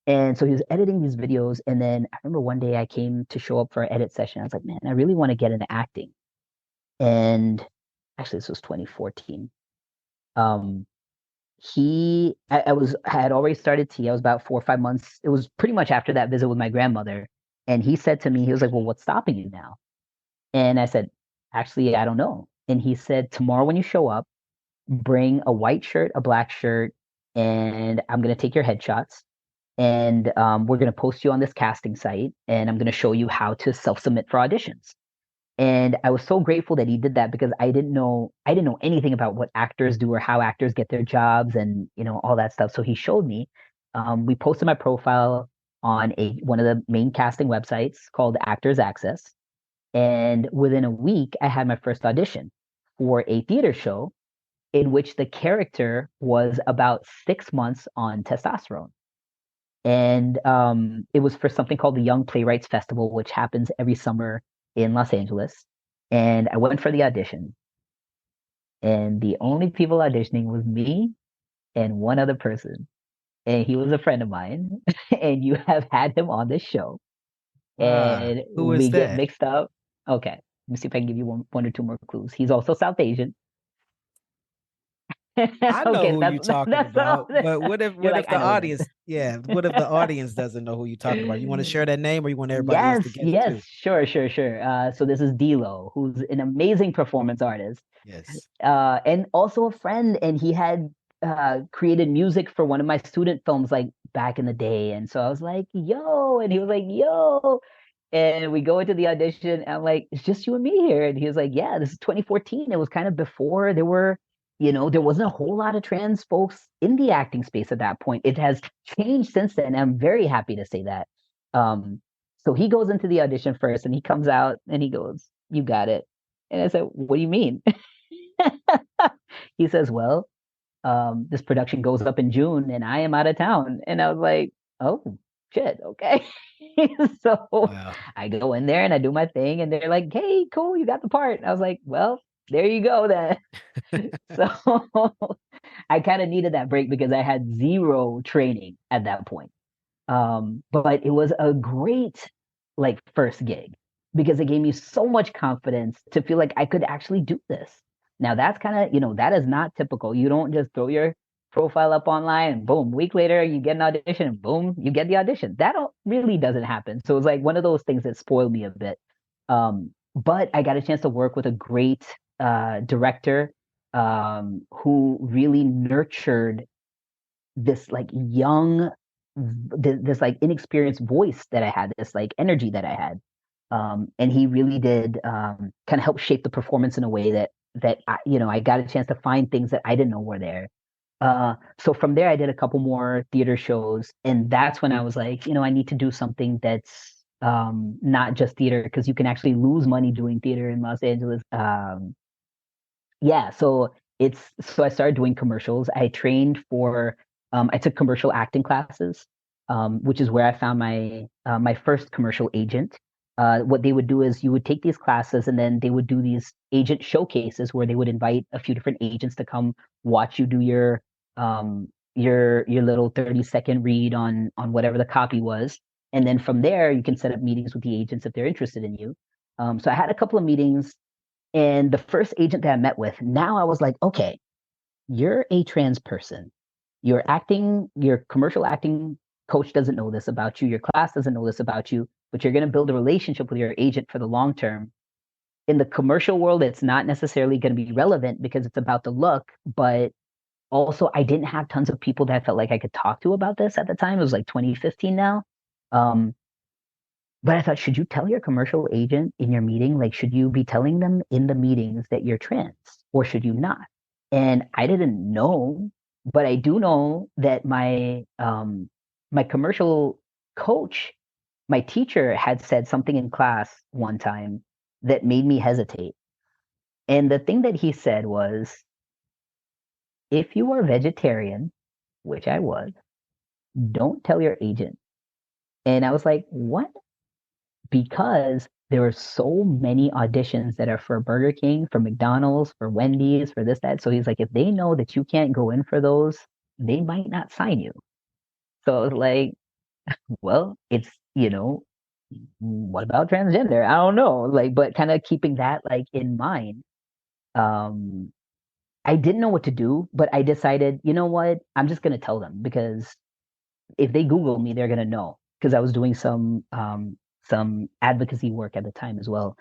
Speaker 2: And so he was editing these videos. And then I remember one day I came to show up for an edit session. I was like, man, I really want to get into acting. And actually, this was 2014. Um, I had already started T. I was about 4 or 5 months. It was pretty much after that visit with my grandmother. And he said to me, he was like, well, what's stopping you now? And I said, actually, I don't know. And he said, tomorrow when you show up, bring a white shirt, a black shirt, and I'm going to take your headshots. And we're going to post you on this casting site. And I'm going to show you how to self submit for auditions. And I was so grateful that he did that because I didn't know anything about what actors do or how actors get their jobs and you know all that stuff. So he showed me. We posted my profile on a one of the main casting websites called Actors Access, and within a week I had my first audition for a theater show in which the character was about 6 months on testosterone. And it was for something called the Young Playwrights Festival, which happens every summer in Los Angeles. And I went for the audition, and the only people auditioning was me and one other person, and he was a friend of mine. And you have had him on this show, and
Speaker 1: Who is
Speaker 2: we get
Speaker 1: that?
Speaker 2: mixed up. Okay, let me see if I can give you one or two more clues. He's also South Asian.
Speaker 1: I know
Speaker 2: Okay,
Speaker 1: who you talking
Speaker 2: that's all.
Speaker 1: about, but what if
Speaker 2: You're
Speaker 1: what
Speaker 2: like,
Speaker 1: if
Speaker 2: I
Speaker 1: the
Speaker 2: know him.
Speaker 1: audience, yeah, what if the audience doesn't know who you talking about? You want to share that name or you want everybody else to
Speaker 2: Yes,
Speaker 1: guess
Speaker 2: yes,
Speaker 1: too?
Speaker 2: sure. So this is D'Lo, who's an amazing performance artist,
Speaker 1: Yes.
Speaker 2: and also a friend. And he had created music for one of my student films like back in the day. And so I was like, yo, and he was like, yo. And we go into the audition, and I'm like, it's just you and me here. And he was like, yeah, this is 2014. It was kind of before there wasn't a whole lot of trans folks in the acting space at that point. It has changed since then. And I'm very happy to say that. Um, so he goes into the audition first and he comes out and he goes, you got it. And I said, what do you mean? He says, well, this production goes up in June and I am out of town. And I was like, oh, shit, okay. So
Speaker 1: Wow.
Speaker 2: I go in there and I do my thing and they're like, hey, cool, you got the part. And I was like, well, there you go then. So I kind of needed that break because I had zero training at that point. But it was a great like first gig because it gave me so much confidence to feel like I could actually do this. Now that's kind of, that is not typical. You don't just throw your profile up online and boom, week later you get an audition and boom, you get the audition. Really doesn't happen. So it's like one of those things that spoiled me a bit. But I got a chance to work with a great director who really nurtured this like young this like inexperienced voice that I had, this like energy that I had. And he really did kind of help shape the performance in a way that I got a chance to find things that I didn't know were there. So from there, I did a couple more theater shows, and that's when I was like, I need to do something that's not just theater because you can actually lose money doing theater in Los Angeles. Yeah, so I started doing commercials. I took commercial acting classes, which is where I found my first commercial agent. What they would do is you would take these classes and then they would do these agent showcases where they would invite a few different agents to come watch you do your little 30-second read on whatever the copy was. And then from there you can set up meetings with the agents if they're interested in you. So I had a couple of meetings, and the first agent that I met with, now I was like, okay, you're a trans person. Your commercial acting coach doesn't know this about you. Your class doesn't know this about you, but you're going to build a relationship with your agent for the long term. In the commercial world, it's not necessarily going to be relevant because it's about the look, but also I didn't have tons of people that I felt like I could talk to about this at the time. It was like 2015 now. Um, but I thought, should you tell your commercial agent in your meeting? Like, should you be telling them in the meetings that you're trans or should you not? And I didn't know, but I do know that my commercial coach, my teacher had said something in class one time that made me hesitate. And the thing that he said was, if you are vegetarian, which I was, don't tell your agent. And I was like, what? Because there are so many auditions that are for Burger King, for McDonald's, for Wendy's, for this, that. So he's like, if they know that you can't go in for those, they might not sign you. So it's like, well, what about transgender? I don't know. Like, but kind of keeping that like in mind. Um, I didn't know what to do, but I decided, you know what? I'm just gonna tell them because if they Google me, they're gonna know because I was doing some advocacy work at the time as well.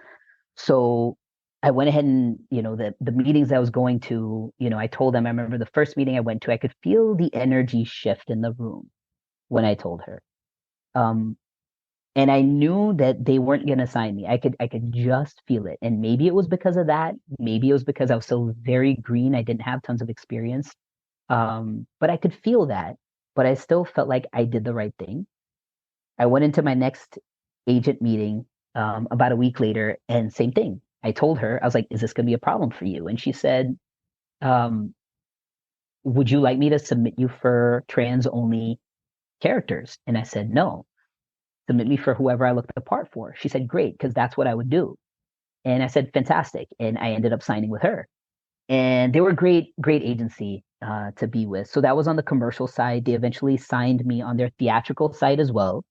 Speaker 2: So I went ahead and the meetings I was going to, I told them. I remember the first meeting I went to, I could feel the energy shift in the room when I told her. Um, and I knew that they weren't going to sign me. I could just feel it. And maybe it was because of that. Maybe it was because I was still very green. I didn't have tons of experience. But I could feel that. But I still felt like I did the right thing. I went into my next agent meeting about a week later, and same thing. I told her, I was like, "Is this going to be a problem for you?" And she said, um, "Would you like me to submit you for trans only characters?" And I said, "No, submit me for whoever I look the part for." She said, "Great, because that's what I would do." And I said, "Fantastic." And I ended up signing with her. And they were great agency to be with. So that was on the commercial side. They eventually signed me on their theatrical side as well.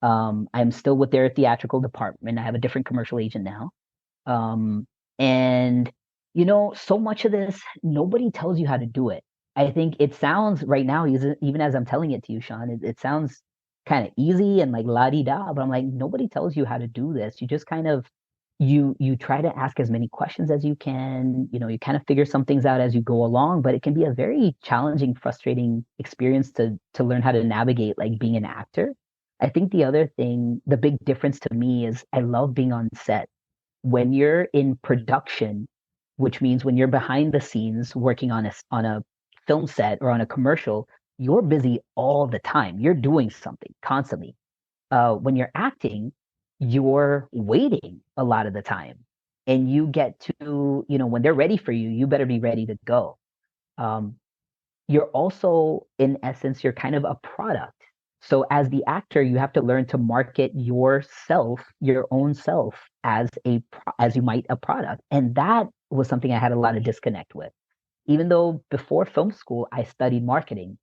Speaker 2: I'm still with their theatrical department. I have a different commercial agent now. Um, and so much of this, nobody tells you how to do it. I think it sounds right now, even as I'm telling it to you, Shaan, it sounds kind of easy and like la di da, but I'm like, nobody tells you how to do this. You just kind of you try to ask as many questions as you can. You kind of figure some things out as you go along, but it can be a very challenging, frustrating experience to learn how to navigate like being an actor. I think the other thing, the big difference to me is I love being on set. When you're in production, which means when you're behind the scenes working on a film set or on a commercial, you're busy all the time. You're doing something constantly. When you're acting, you're waiting a lot of the time, and you get to, when they're ready for you, you better be ready to go. Um, you're also, in essence, you're kind of a product. So as the actor, you have to learn to market yourself, your own self, as you might a product. And that was something I had a lot of disconnect with. Even though before film school, I studied marketing,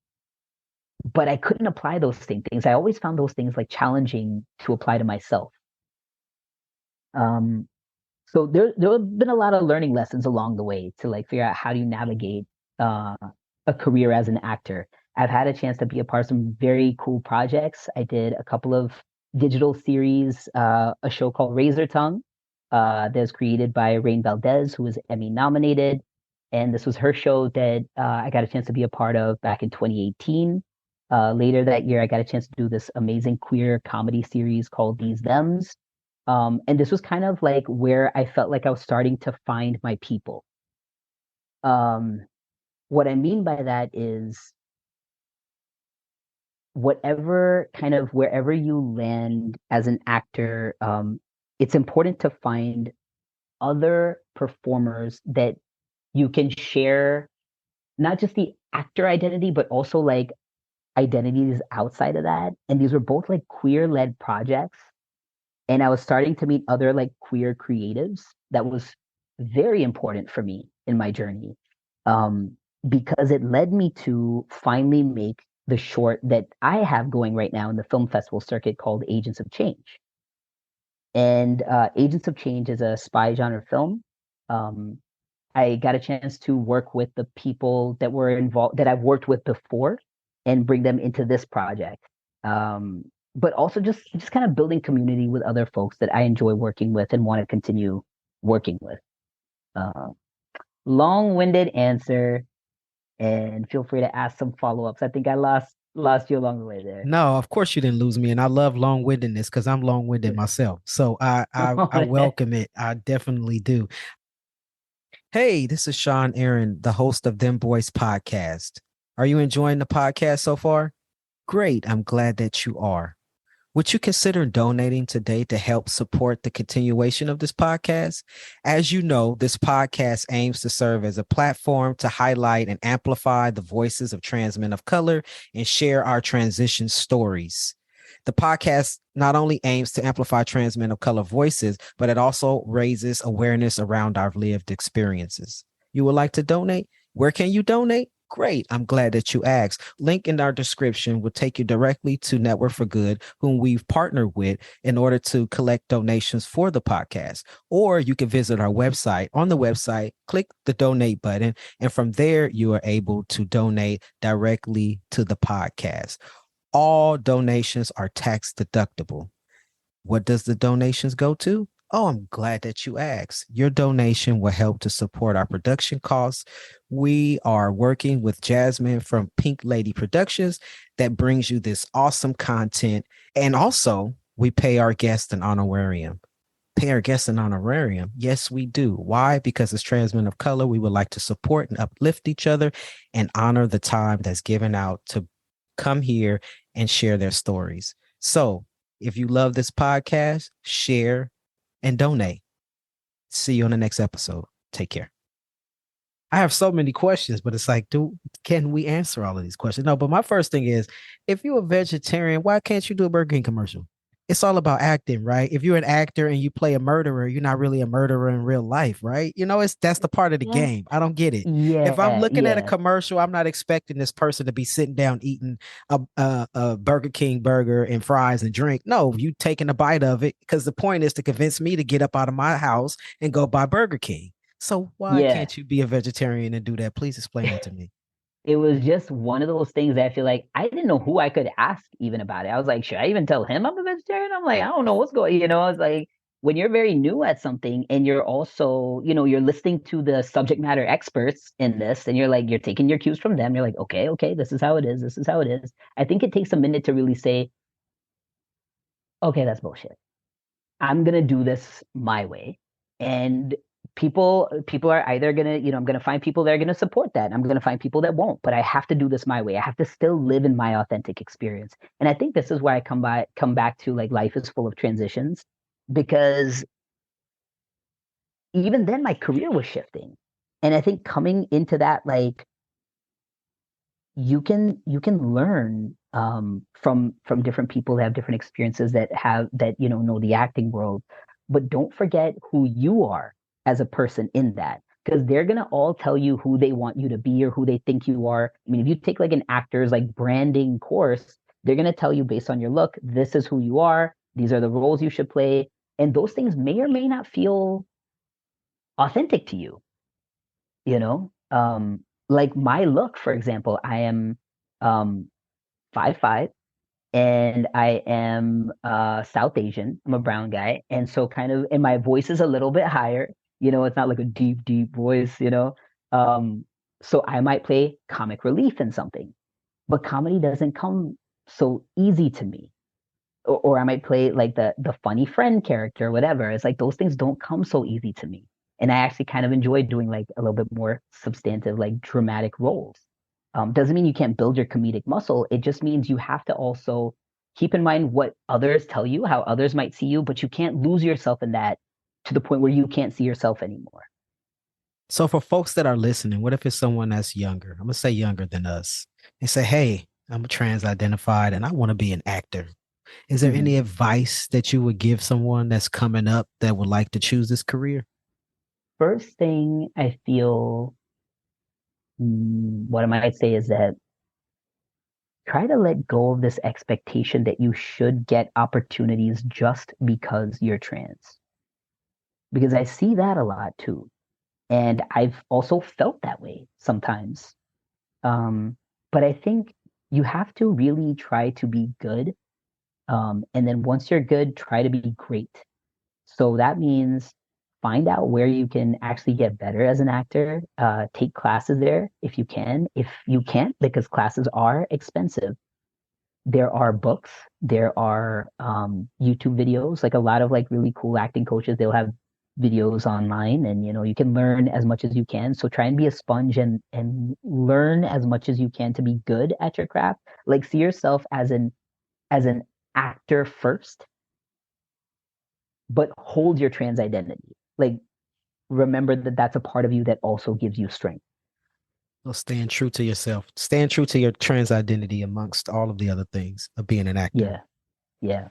Speaker 2: but I couldn't apply those same things. I always found those things like challenging to apply to myself. Um, so there have been a lot of learning lessons along the way to like figure out how do you navigate uh, a career as an actor. I've had a chance to be a part of some very cool projects. I did a couple of digital series, a show called Razor Tongue, that was created by Rain Valdez, who was Emmy nominated. And this was her show that I got a chance to be a part of back in 2018. Later that year, I got a chance to do this amazing queer comedy series called These Thems. And this was kind of like where I felt like I was starting to find my people. Um, what I mean by that is whatever kind of wherever you land as an actor, it's important to find other performers that you can share not just the actor identity, but also like identities outside of that. And these were both like queer led projects. And I was starting to meet other like queer creatives. That was very important for me in my journey, um, because it led me to finally make the short that I have going right now in the film festival circuit called Agents of Change. And Agents of Change is a spy genre film. Um, I got a chance to work with the people that were involved that I've worked with before and bring them into this project. Um, but also just kind of building community with other folks that I enjoy working with and want to continue working with. Uh, Long-winded answer, and feel free to ask some follow-ups. I think I lost you along the way there.
Speaker 1: No, of course you didn't lose me, and I love long-windedness because I'm long-winded myself. So I welcome it. I definitely do. Hey, this is Sean Aaron, the host of Dem Bois Podcast. Are you enjoying the podcast so far? Great. I'm glad that you are. Would you consider donating today to help support the continuation of this podcast? As you know, this podcast aims to serve as a platform to highlight and amplify the voices of trans men of color and share our transition stories. The podcast not only aims to amplify trans men of color voices, but it also raises awareness around our lived experiences. You would like to donate? Where can you donate? Great. I'm glad that you asked. Link in our description will take you directly to Network for Good, whom we've partnered with in order to collect donations for the podcast. Or you can visit our website. On the website, click the donate button, and from there, you are able to donate directly to the podcast. All donations are tax deductible. What does the donations go to? Oh, I'm glad that you asked. Your donation will help to support our production costs. We are working with Jasmine from Pink Lady Productions that brings you this awesome content. And also, we pay our guests an honorarium. Pay our guests an honorarium? Yes, we do. Why? Because as trans men of color, we would like to support and uplift each other and honor the time that's given out to come here and share their stories. So if you love this podcast, share and donate. See you on the next episode. Take care. I have so many questions, but it's like, can we answer all of these questions? No, but my first thing is, if you're a vegetarian, why can't you do a Burger King commercial? It's all about acting, right? If you're an actor and you play a murderer, you're not really a murderer in real life, right? That's the part of the
Speaker 2: Yeah,
Speaker 1: game. I don't get it. If I'm
Speaker 2: yeah,
Speaker 1: looking at a
Speaker 2: yeah.
Speaker 1: commercial, I'm not expecting this person to be sitting down eating a Burger King burger and fries and drink. No, you taking a bite of it because the point is to convince me to get up out of my house and go buy Burger King. So why
Speaker 2: Yeah.
Speaker 1: can't you be a vegetarian and do that? Please explain that to me.
Speaker 2: It was just one of those things that I feel like I didn't know who I could ask even about it. I was like, should I even tell him I'm a vegetarian? I'm like, I don't know what's going, It's like when you're very new at something and you're also, you're listening to the subject matter experts in this and you're like, you're taking your cues from them. You're like, okay, this is how it is. This is how it is. I think it takes a minute to really say, okay, that's bullshit. I'm gonna do this my way. And people are either gonna, I'm gonna find people that are gonna support that. I'm gonna find people that won't, but I have to do this my way. I have to still live in my authentic experience. And I think this is why I come back to like life is full of transitions, because even then my career was shifting. And I think coming into that, like you can learn from different people that have different experiences that know the acting world, but don't forget who you are as a person in that, because they're gonna all tell you who they want you to be or who they think you are. I mean, if you take like an actor's like branding course, they're gonna tell you based on your look, this is who you are, these are the roles you should play, and those things may or may not feel authentic to you, you know? Like my look, for example, I am um 5'5", and I am South Asian. I'm a brown guy. And so kind of and my voice is a little bit higher. It's not like a deep, deep voice. Um, so I might play comic relief in something, but comedy doesn't come so easy to me. Or I might play like the funny friend character or whatever. It's like those things don't come so easy to me. And I actually kind of enjoy doing like a little bit more substantive, like dramatic roles. Doesn't mean you can't build your comedic muscle. It just means you have to also keep in mind what others tell you, how others might see you, but you can't lose yourself in that to the point where you can't see yourself anymore.
Speaker 1: So for folks that are listening, what if it's someone that's younger? I'm gonna say younger than us. They say, "Hey, I'm a trans identified and I want to be an actor." Is there
Speaker 2: Mhm.
Speaker 1: any advice that you would give someone that's coming up that would like to choose this career?
Speaker 2: First thing I feel, what I might say is that try to let go of this expectation that you should get opportunities just because you're trans. Because I see that a lot too. And I've also felt that way sometimes. Um, but I think you have to really try to be good. And then once you're good, try to be great. So that means find out where you can actually get better as an actor. Take classes there if you can. If you can't, because classes are expensive, there are books, there are YouTube videos, like a lot of like really cool acting coaches, they'll have videos online, and you can learn as much as you can. So try and be a sponge and learn as much as you can to be good at your craft. Like see yourself as an actor first, but hold your trans identity. Like remember that that's a part of you that also gives you strength.
Speaker 1: So staying true to yourself, staying true to your trans identity amongst all of the other things of being an actor.
Speaker 2: Yeah,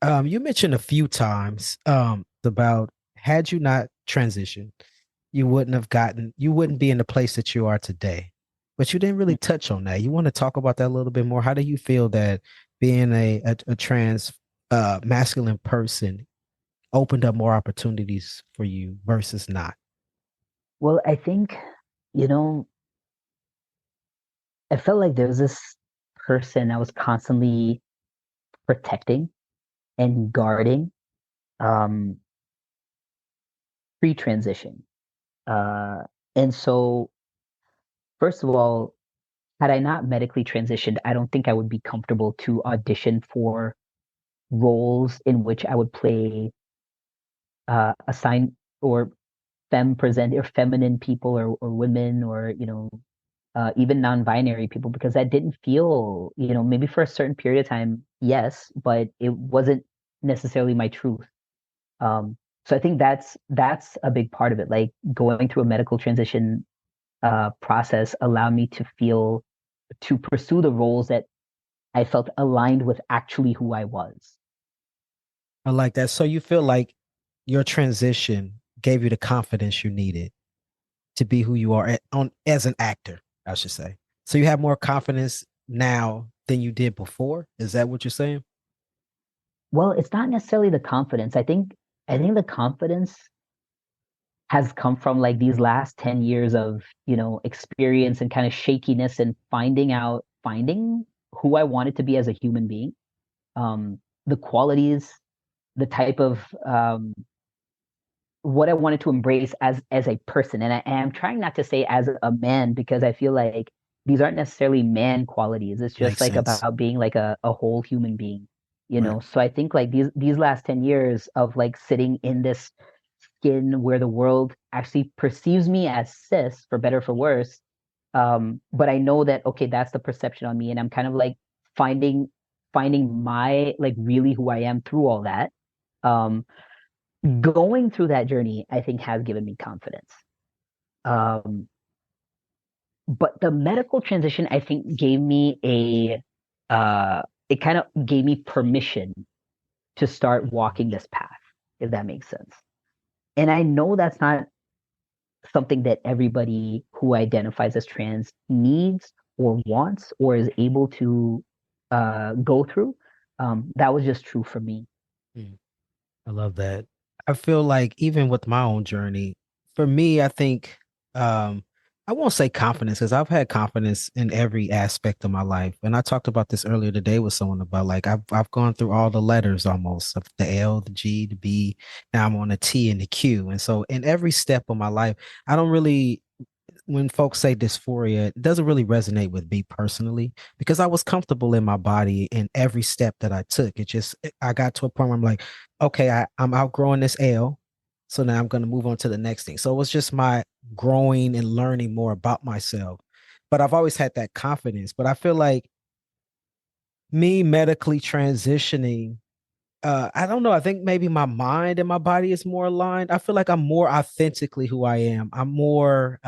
Speaker 2: yeah.
Speaker 1: You mentioned a few times about had you not transitioned, you wouldn't be in the place that you are today. But you didn't really touch on that. You want to talk about that a little bit more? How do you feel that being a trans masculine person opened up more opportunities for you versus not?
Speaker 2: Well, I think, you know, I felt like there was this person I was constantly protecting and guarding um, pre-transition. Uh, and so, first of all, had I not medically transitioned, I don't think I would be comfortable to audition for roles in which I would play a sign or femme present or feminine people or women or even non-binary people, because that didn't feel, maybe for a certain period of time, yes, but it wasn't necessarily my truth. So I think that's a big part of it. Like going through a medical transition process allowed me to pursue the roles that I felt aligned with actually who I was.
Speaker 1: I like that. So you feel like your transition gave you the confidence you needed to be who you are as an actor, I should say. So you have more confidence now than you did before. Is that what you're saying?
Speaker 2: Well, it's not necessarily the confidence. I think the confidence has come from like these last 10 years of, experience and kind of shakiness and finding who I wanted to be as a human being. The qualities, the type of what I wanted to embrace as a person. And I'm trying not to say as a man, because I feel like these aren't necessarily man qualities. It's just
Speaker 1: Makes
Speaker 2: like
Speaker 1: sense.
Speaker 2: about being like a whole human being.
Speaker 1: Right.
Speaker 2: So I think like these last 10 years of like sitting in this skin where the world actually perceives me as cis, for better or for worse. But I know that okay, that's the perception on me, and I'm kind of like finding finding my like really who I am through all that. Um, Going through that journey, I think has given me confidence. Um, but the medical transition, I think, gave me it kind of gave me permission to start walking this path, if that makes sense. And I know that's not something that everybody who identifies as trans needs or wants or is able to go through. That was just true for me.
Speaker 1: Mm. I love that. I feel like even with my own journey, for me, I think I won't say confidence because I've had confidence in every aspect of my life. And I talked about this earlier today with someone about like I've gone through all the letters almost of the L, the G, the B. Now I'm on the T and the Q. And so in every step of my life, I don't really when folks say dysphoria, it doesn't really resonate with me personally because I was comfortable in my body in every step that I took. I got to a point where I'm like, okay, I'm outgrowing this L. So now I'm going to move on to the next thing. So it was just my growing and learning more about myself. But I've always had that confidence. But I feel like me medically transitioning, I don't know. I think maybe my mind and my body is more aligned. I feel like I'm more authentically who I am. I'm more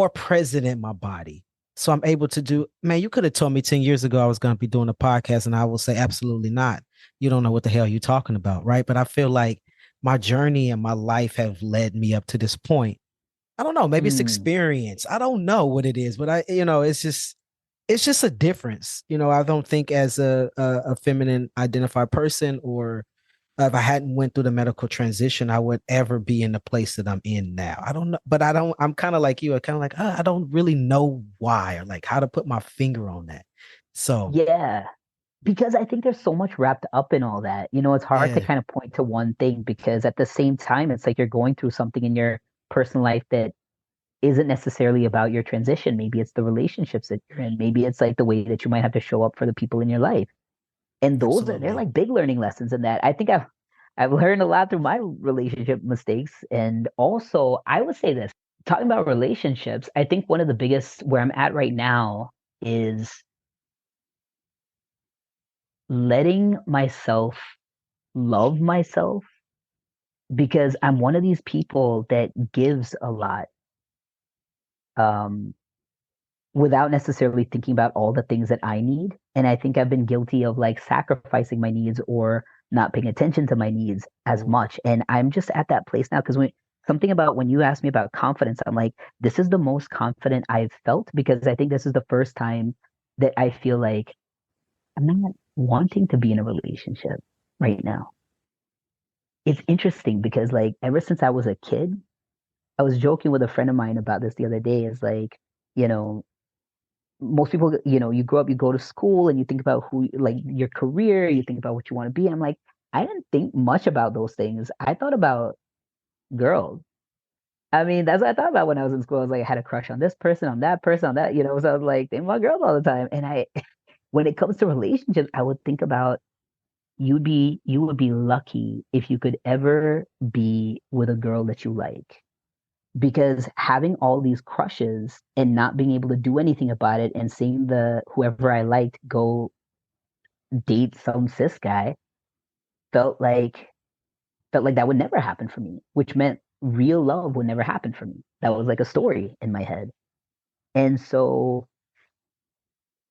Speaker 1: present in my body. So I'm able to do, man, you could have told me 10 years ago I was going to be doing a podcast and I will say, absolutely not. You don't know what the hell you're talking about. Right. But I feel like my journey and my life have led me up to this point. I don't know. Maybe it's
Speaker 2: Mm,
Speaker 1: experience. I don't know what it is, but it's just a difference. I don't think as a feminine identified person or if I hadn't went through the medical transition, I would ever be in the place that I'm in now. I don't know, but I'm kind of like you. I kind of like, I don't really know why or like how to put my finger on that. So
Speaker 2: yeah, because I think there's so much wrapped up in all that. It's hard to
Speaker 1: yeah,
Speaker 2: kind of point to one thing because at the same time, it's like you're going through something in your personal life that isn't necessarily about your transition. Maybe it's the relationships that you're in. Maybe it's like the way that you might have to show up for the people in your life. And they're
Speaker 1: absolutely.
Speaker 2: like big learning lessons in that. I think I've learned a lot through my relationship mistakes. And also, I would say this, talking about relationships, I think one of the biggest where I'm at right now is letting myself love myself because I'm one of these people that gives a lot um, without necessarily thinking about all the things that I need. And I think I've been guilty of like sacrificing my needs or not paying attention to my needs as
Speaker 1: Ooh,
Speaker 2: much. And I'm just at that place now because something about when you asked me about confidence, I'm like, this is the most confident I've felt because I think this is the first time that I feel like I'm not wanting to be in a relationship right now. It's interesting because like ever since I was a kid, I was joking with a friend of mine about this the other day. Is like, you know, most people, you grow up, you go to school and you think about who, like your career, you think about what you want to be. I'm like, I didn't think much about those things. I thought about girls. I mean, that's what I thought about when I was in school. I was like, I had a crush on this person, on that person, on that, so I was like, thinking about girls all the time. And when it comes to relationships, I would think about you would be lucky if you could ever be with a girl that you like because having all these crushes and not being able to do anything about it and seeing the whoever I liked go date some cis guy felt like felt like that would never happen for me, which meant real love would never happen for me. That was like a story in my head. And so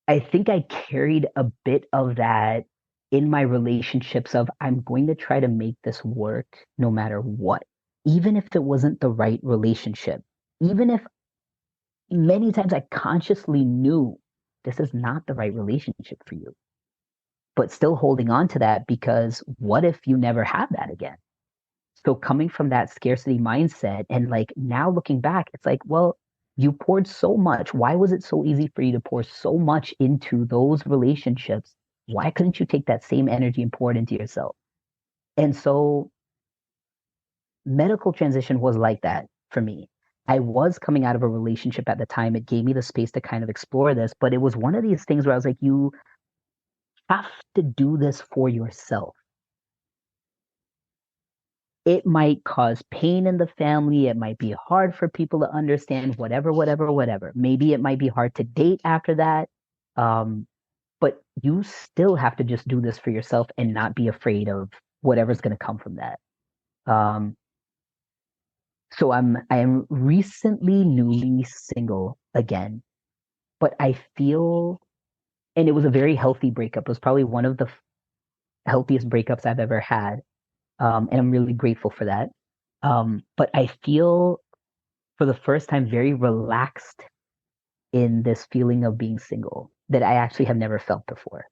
Speaker 2: I think I carried a bit of that in my relationships of I'm going to try to make this work no matter what. Even if it wasn't the right relationship, even if many times I consciously knew this is not the right relationship for you, but still holding on to that because what if you never have that again? So coming from that scarcity mindset and like now looking back, it's like, well, you poured so much. Why was it so easy for you to pour so much into those relationships? Why couldn't you take that same energy and pour it into yourself? And so medical transition was like that for me. I was coming out of a relationship at the time. It gave me the space to kind of explore this, but it was one of these things where I was like, you have to do this for yourself. It might cause pain in the family. It might be hard for people to understand, whatever, whatever, whatever. Maybe it might be hard to date after that. Um, but you still have to just do this for yourself and not be afraid of whatever's going to come from that. Um, so I am recently newly single again, but I feel, and it was a very healthy breakup. It was probably one of the healthiest breakups I've ever had. And I'm really grateful for that. But I feel for the first time very relaxed in this feeling of being single that I actually have never felt before.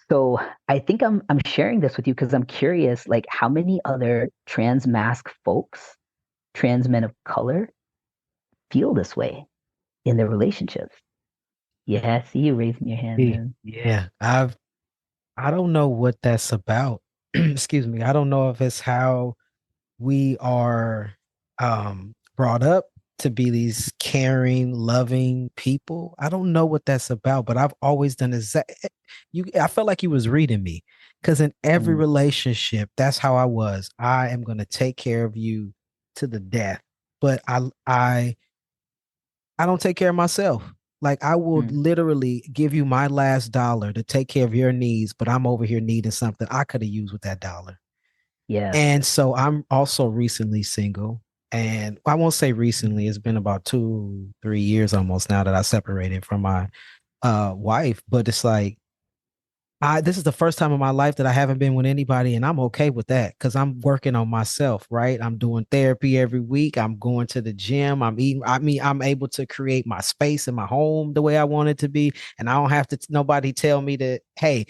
Speaker 2: So I think I'm sharing this with you because I'm curious, like how many other trans masc folks, trans men of color, feel this way in their relationships. Yeah, I see you raising your hand, man.
Speaker 1: Yeah, I don't know what that's about. Excuse me. I don't know if it's how we are brought up to be these caring, loving people. I don't know what that's about, but I've always done I felt like you was reading me because in every
Speaker 2: Mm,
Speaker 1: relationship, that's how I was. I am going to take care of you to the death, but I don't take care of myself. Like I will
Speaker 2: mm,
Speaker 1: literally give you my last dollar to take care of your needs, but I'm over here needing something I could have used with that dollar.
Speaker 2: yeah.
Speaker 1: And so I'm also recently single. And I won't say recently, it's been about 2, 3 years almost now that I separated from my wife. But it's like this is the first time in my life that I haven't been with anybody, and I'm okay with that because I'm working on myself, right? I'm doing therapy every week. I'm going to the gym. I'm eating. I mean, I'm able to create my space in my home the way I want it to be, and I don't have to nobody tell me that, hey,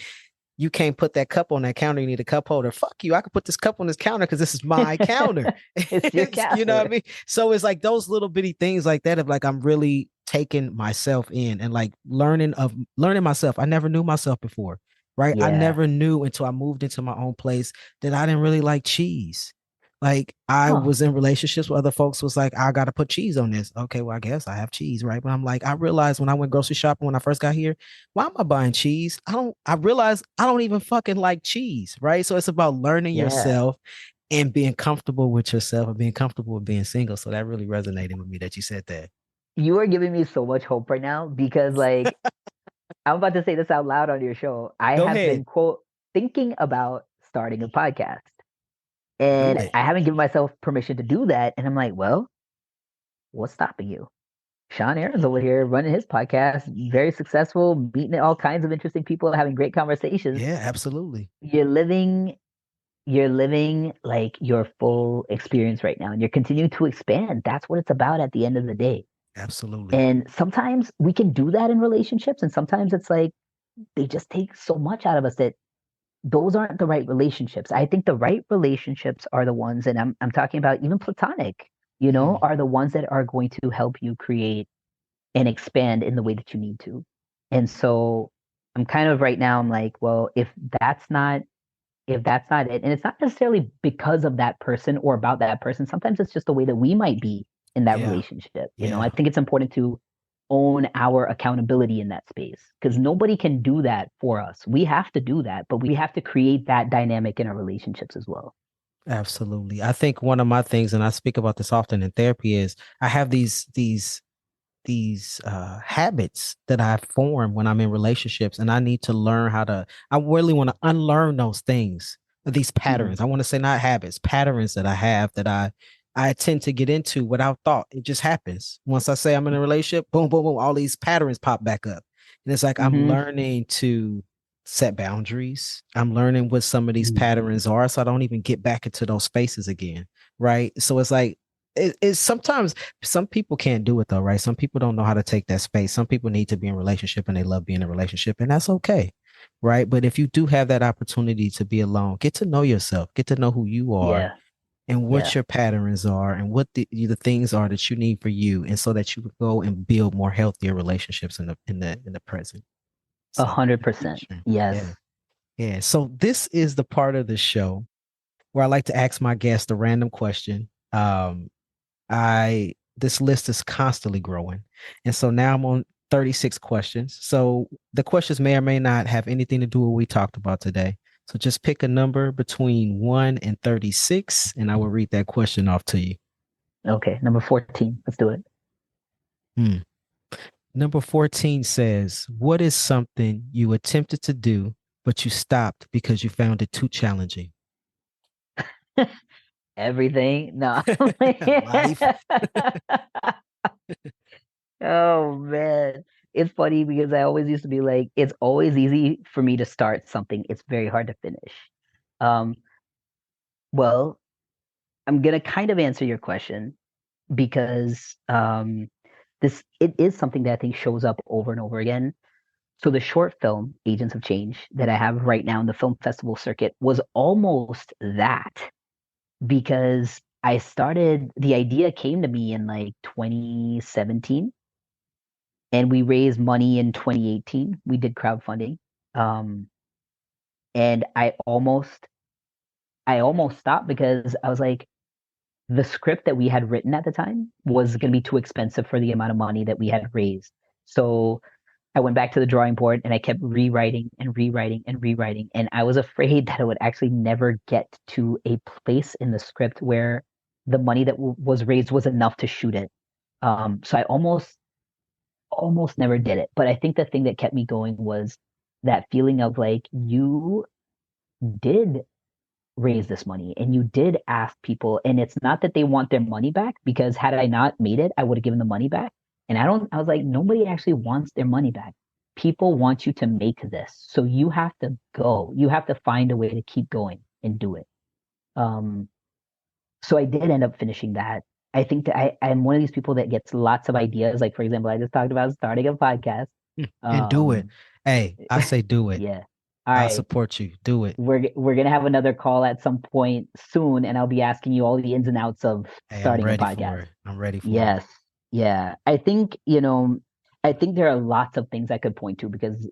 Speaker 1: you can't put that cup on that counter. You need a cup holder. Fuck you. I could put this cup on this counter because this is my counter.
Speaker 2: It's your
Speaker 1: You know what I
Speaker 2: counter.
Speaker 1: mean? So it's like those little bitty things like that of like I'm really taking myself in and like learning myself. I never knew myself before, right? I
Speaker 2: Yeah.
Speaker 1: never knew until I moved into my own place that I didn't really like cheese. Like I
Speaker 2: Huh.
Speaker 1: was in relationships with other folks was like, I gotta put cheese on this. Okay, well, I guess I have cheese, right? But I'm like, I realized when I went grocery shopping when I first got here, why am I buying cheese? I realized I don't even fucking like cheese, right? So it's about learning
Speaker 2: Yeah.
Speaker 1: yourself and being comfortable with yourself and being comfortable with being single. So that really resonated with me that you said that.
Speaker 2: You are giving me so much hope right now because, like, I'm about to say this out loud on your show. I
Speaker 1: Go
Speaker 2: have
Speaker 1: ahead.
Speaker 2: been, quote, thinking about starting a podcast,
Speaker 1: Do
Speaker 2: and
Speaker 1: it.
Speaker 2: I haven't given myself permission to do that. And I'm like, well, what's stopping you? Sean Aaron's over here running his podcast, very successful, meeting all kinds of interesting people, having great conversations.
Speaker 1: Yeah, absolutely.
Speaker 2: You're living, you're living like your full experience right now, and you're continuing to expand. That's what it's about at the end of the day.
Speaker 1: Absolutely.
Speaker 2: And sometimes we can do that in relationships, and sometimes it's like they just take so much out of us that those aren't the right relationships. I think the right relationships are the ones, and I'm talking about even platonic,
Speaker 1: Mm,
Speaker 2: are the ones that are going to help you create and expand in the way that you need to. And so I'm kind of right now, I'm like, well, that's not if that's not it, and it's not necessarily because of that person or about that person, sometimes it's just the way that we might be in that
Speaker 1: yeah.
Speaker 2: relationship. I
Speaker 1: Yeah.
Speaker 2: think it's important to own our accountability in that space because nobody can do that for us. We have to do that, but we have to create that dynamic in our relationships as well.
Speaker 1: Absolutely. I think one of my things, and I speak about this often in therapy, is I have these habits that I form when I'm in relationships, and I need to learn how to. I really want to unlearn those things, these
Speaker 2: Hmm.
Speaker 1: patterns. I want to say not habits, patterns that I have that I tend to get into without thought. It just happens. Once I say I'm in a relationship, boom, boom, boom, all these patterns pop back up, and it's like I'm
Speaker 2: Hmm.
Speaker 1: learning to set boundaries. I'm learning what some of these
Speaker 2: Hmm.
Speaker 1: patterns are, so I don't even get back into those spaces again. Right. So it's like it's sometimes some people can't do it though, right? Some people don't know how to take that space. Some people need to be in a relationship and they love being in a relationship, and that's okay, right? But if you do have that opportunity to be alone, get to know yourself, get to know who you are
Speaker 2: Yeah.
Speaker 1: and what
Speaker 2: Yeah.
Speaker 1: your patterns are and what the things are that you need for you, and so that you can go and build more healthier relationships in the present.
Speaker 2: A
Speaker 1: So
Speaker 2: hundred
Speaker 1: thank you for
Speaker 2: percent.
Speaker 1: sharing. Yeah.
Speaker 2: Yes.
Speaker 1: Yeah. So this is the part of the show where I like to ask my guest a random question. I This list is constantly growing. And so now I'm on 36 questions. So the questions may or may not have anything to do with what we talked about today. So just pick a number between 1 and 36, and I will read that question off to you.
Speaker 2: Okay, number 14. Let's do it.
Speaker 1: Hmm. Number 14 says, what is something you attempted to do, but you stopped because you found it too challenging?
Speaker 2: Everything. No.
Speaker 1: Life.
Speaker 2: Oh man. It's funny because I always used to be like, it's always easy for me to start something. It's very hard to finish. Um, well, I'm gonna kind of answer your question because this it is something that I think shows up over and over again. So the short film, Agents of Change, that I have right now in the film festival circuit was almost that because the idea came to me in like 2017 and we raised money in 2018. We did crowdfunding. Um, and I almost stopped because I was like, the script that we had written at the time was going to be too expensive for the amount of money that we had raised. So I went back to the drawing board and I kept rewriting and rewriting and rewriting. And I was afraid that it would actually never get to a place in the script where the money that was raised was enough to shoot it. So I almost never did it. But I think the thing that kept me going was that feeling of like, you did raise this money and you did ask people, and it's not that they want their money back, because had I not made it, I would have given the money back. And I was like, nobody actually wants their money back. People want you to make this. So you have to go. You have to find a way to keep going and do it. Um, so I did end up finishing that. I think that I'm one of these people that gets lots of ideas. Like, for example, I just talked about starting a podcast.
Speaker 1: And do it. Hey, I say do it.
Speaker 2: Yeah. All
Speaker 1: I
Speaker 2: right.
Speaker 1: support you. Do it.
Speaker 2: We're gonna have another call at some point soon, and I'll be asking you all the ins and outs of
Speaker 1: Hey, I'm
Speaker 2: starting a
Speaker 1: ready for
Speaker 2: podcast.
Speaker 1: it. I'm ready for it.
Speaker 2: Yes. Yeah. I think there are lots of things I could point to because,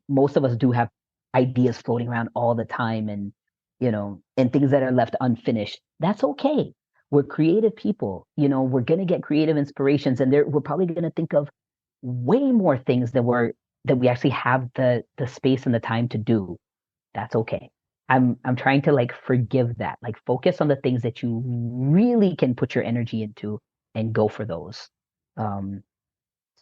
Speaker 2: most of us do have ideas floating around all the time and things that are left unfinished. That's okay. We're creative people. We're gonna get creative inspirations and we're probably gonna think of way more things that we actually have the space and the time to do. That's okay. I'm trying to like forgive that. Like focus on the things that you really can put your energy into and go for those. Um,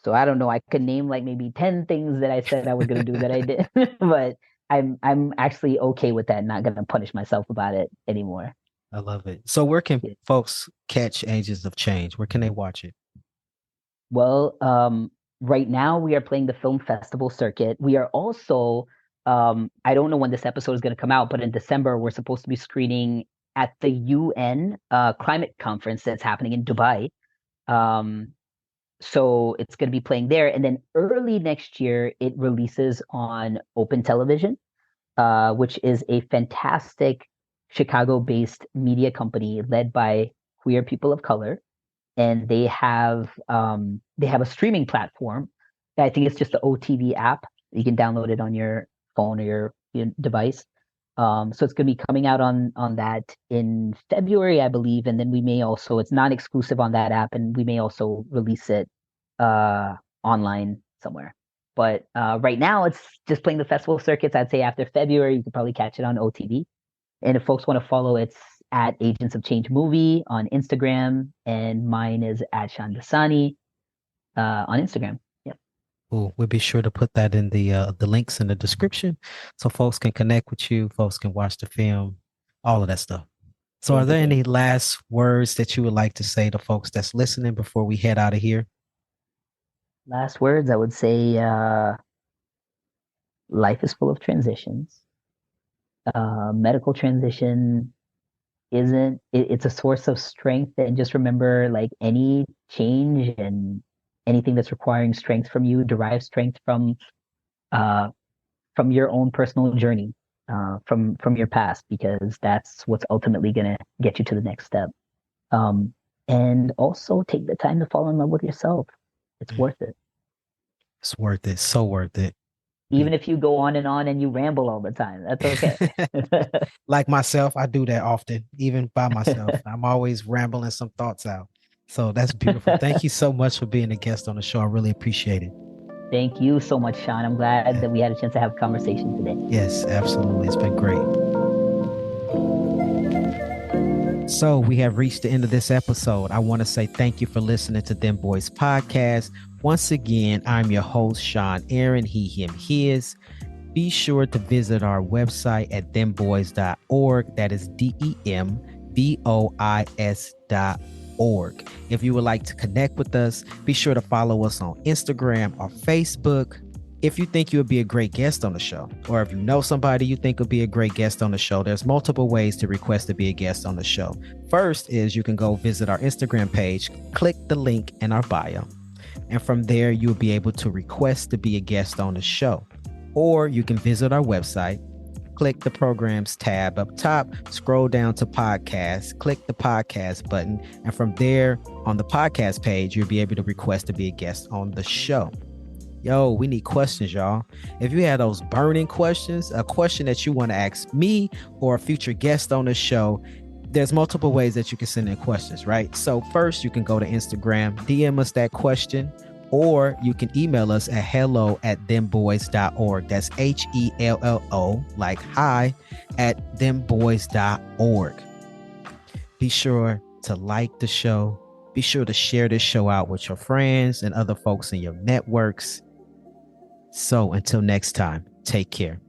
Speaker 2: so I don't know. I could name like maybe 10 things that I said I was gonna do that I did, but I'm actually okay with that, not gonna punish myself about it anymore.
Speaker 1: I love it. So where can
Speaker 2: Yeah.
Speaker 1: folks catch Agents of Change? Where can they watch it?
Speaker 2: Well, right now we are playing the film festival circuit. We are also, I don't know when this episode is going to come out, but in December we're supposed to be screening at the UN climate conference that's happening in Dubai. Um, so it's going to be playing there, and then early next year it releases on Open Television, which is a fantastic Chicago-based media company led by queer people of color, and they have a streaming platform. I think it's just the OTV app. You can download it on your phone or your device. So it's going to be coming out on that in February, I believe, and then it's not exclusive on that app, and we may also release it online somewhere. But right now, it's just playing the festival circuits. I'd say after February, you could probably catch it on OTV. And if folks want to follow, it's at Agents of Change Movie on Instagram, and mine is at Shaan Dasani on Instagram. Yep.
Speaker 1: Cool. We'll be sure to put that in the links in the description so folks can connect with you, folks can watch the film, all of that stuff. So are
Speaker 2: Thank you.
Speaker 1: there any last words that you would like to say to folks that's listening before we head out of here?
Speaker 2: Last words, I would say life is full of transitions. Medical transition it's a source of strength, and just remember, like, any change and anything that's requiring strength from you derives strength uh from your own personal journey, from your past, because that's what's ultimately going to get you to the next step. And also take the time to fall in love with yourself. It's worth it.
Speaker 1: It's worth it. So worth it.
Speaker 2: Even if you go on and you ramble all the time, that's okay.
Speaker 1: Like myself, I do that often, even by myself. I'm always rambling some thoughts out. So that's beautiful. Thank you so much for being a guest on the show. I really appreciate it.
Speaker 2: Thank you so much, Sean. I'm glad that we had a chance to have a conversation today.
Speaker 1: Yes, absolutely. It's been great. So we have reached the end of this episode. I want to say thank you for listening to Dem Bois Podcast. Once again, I'm your host, Sean Aaron, he, him, his. Be sure to visit our website at dembois.org. That is DEMBOIS.org. If you would like to connect with us, be sure to follow us on Instagram or Facebook. If you think you would be a great guest on the show, or if you know somebody you think would be a great guest on the show, there's multiple ways to request to be a guest on the show. First is you can go visit our Instagram page, click the link in our bio, and from there you'll be able to request to be a guest on the show. Or you can visit our website, click the programs tab up top, scroll down to podcasts, click the podcast button, and from there on the podcast page, you'll be able to request to be a guest on the show. Yo, we need questions, y'all. If you have those burning questions, a question that you want to ask me or a future guest on the show, there's multiple ways that you can send in questions, right? So first, you can go to Instagram, DM us that question, or you can email us at hello@dembois.org. That's HELLO, like hi, at dembois.org. Be sure to like the show. Be sure to share this show out with your friends and other folks in your networks. So until next time, take care.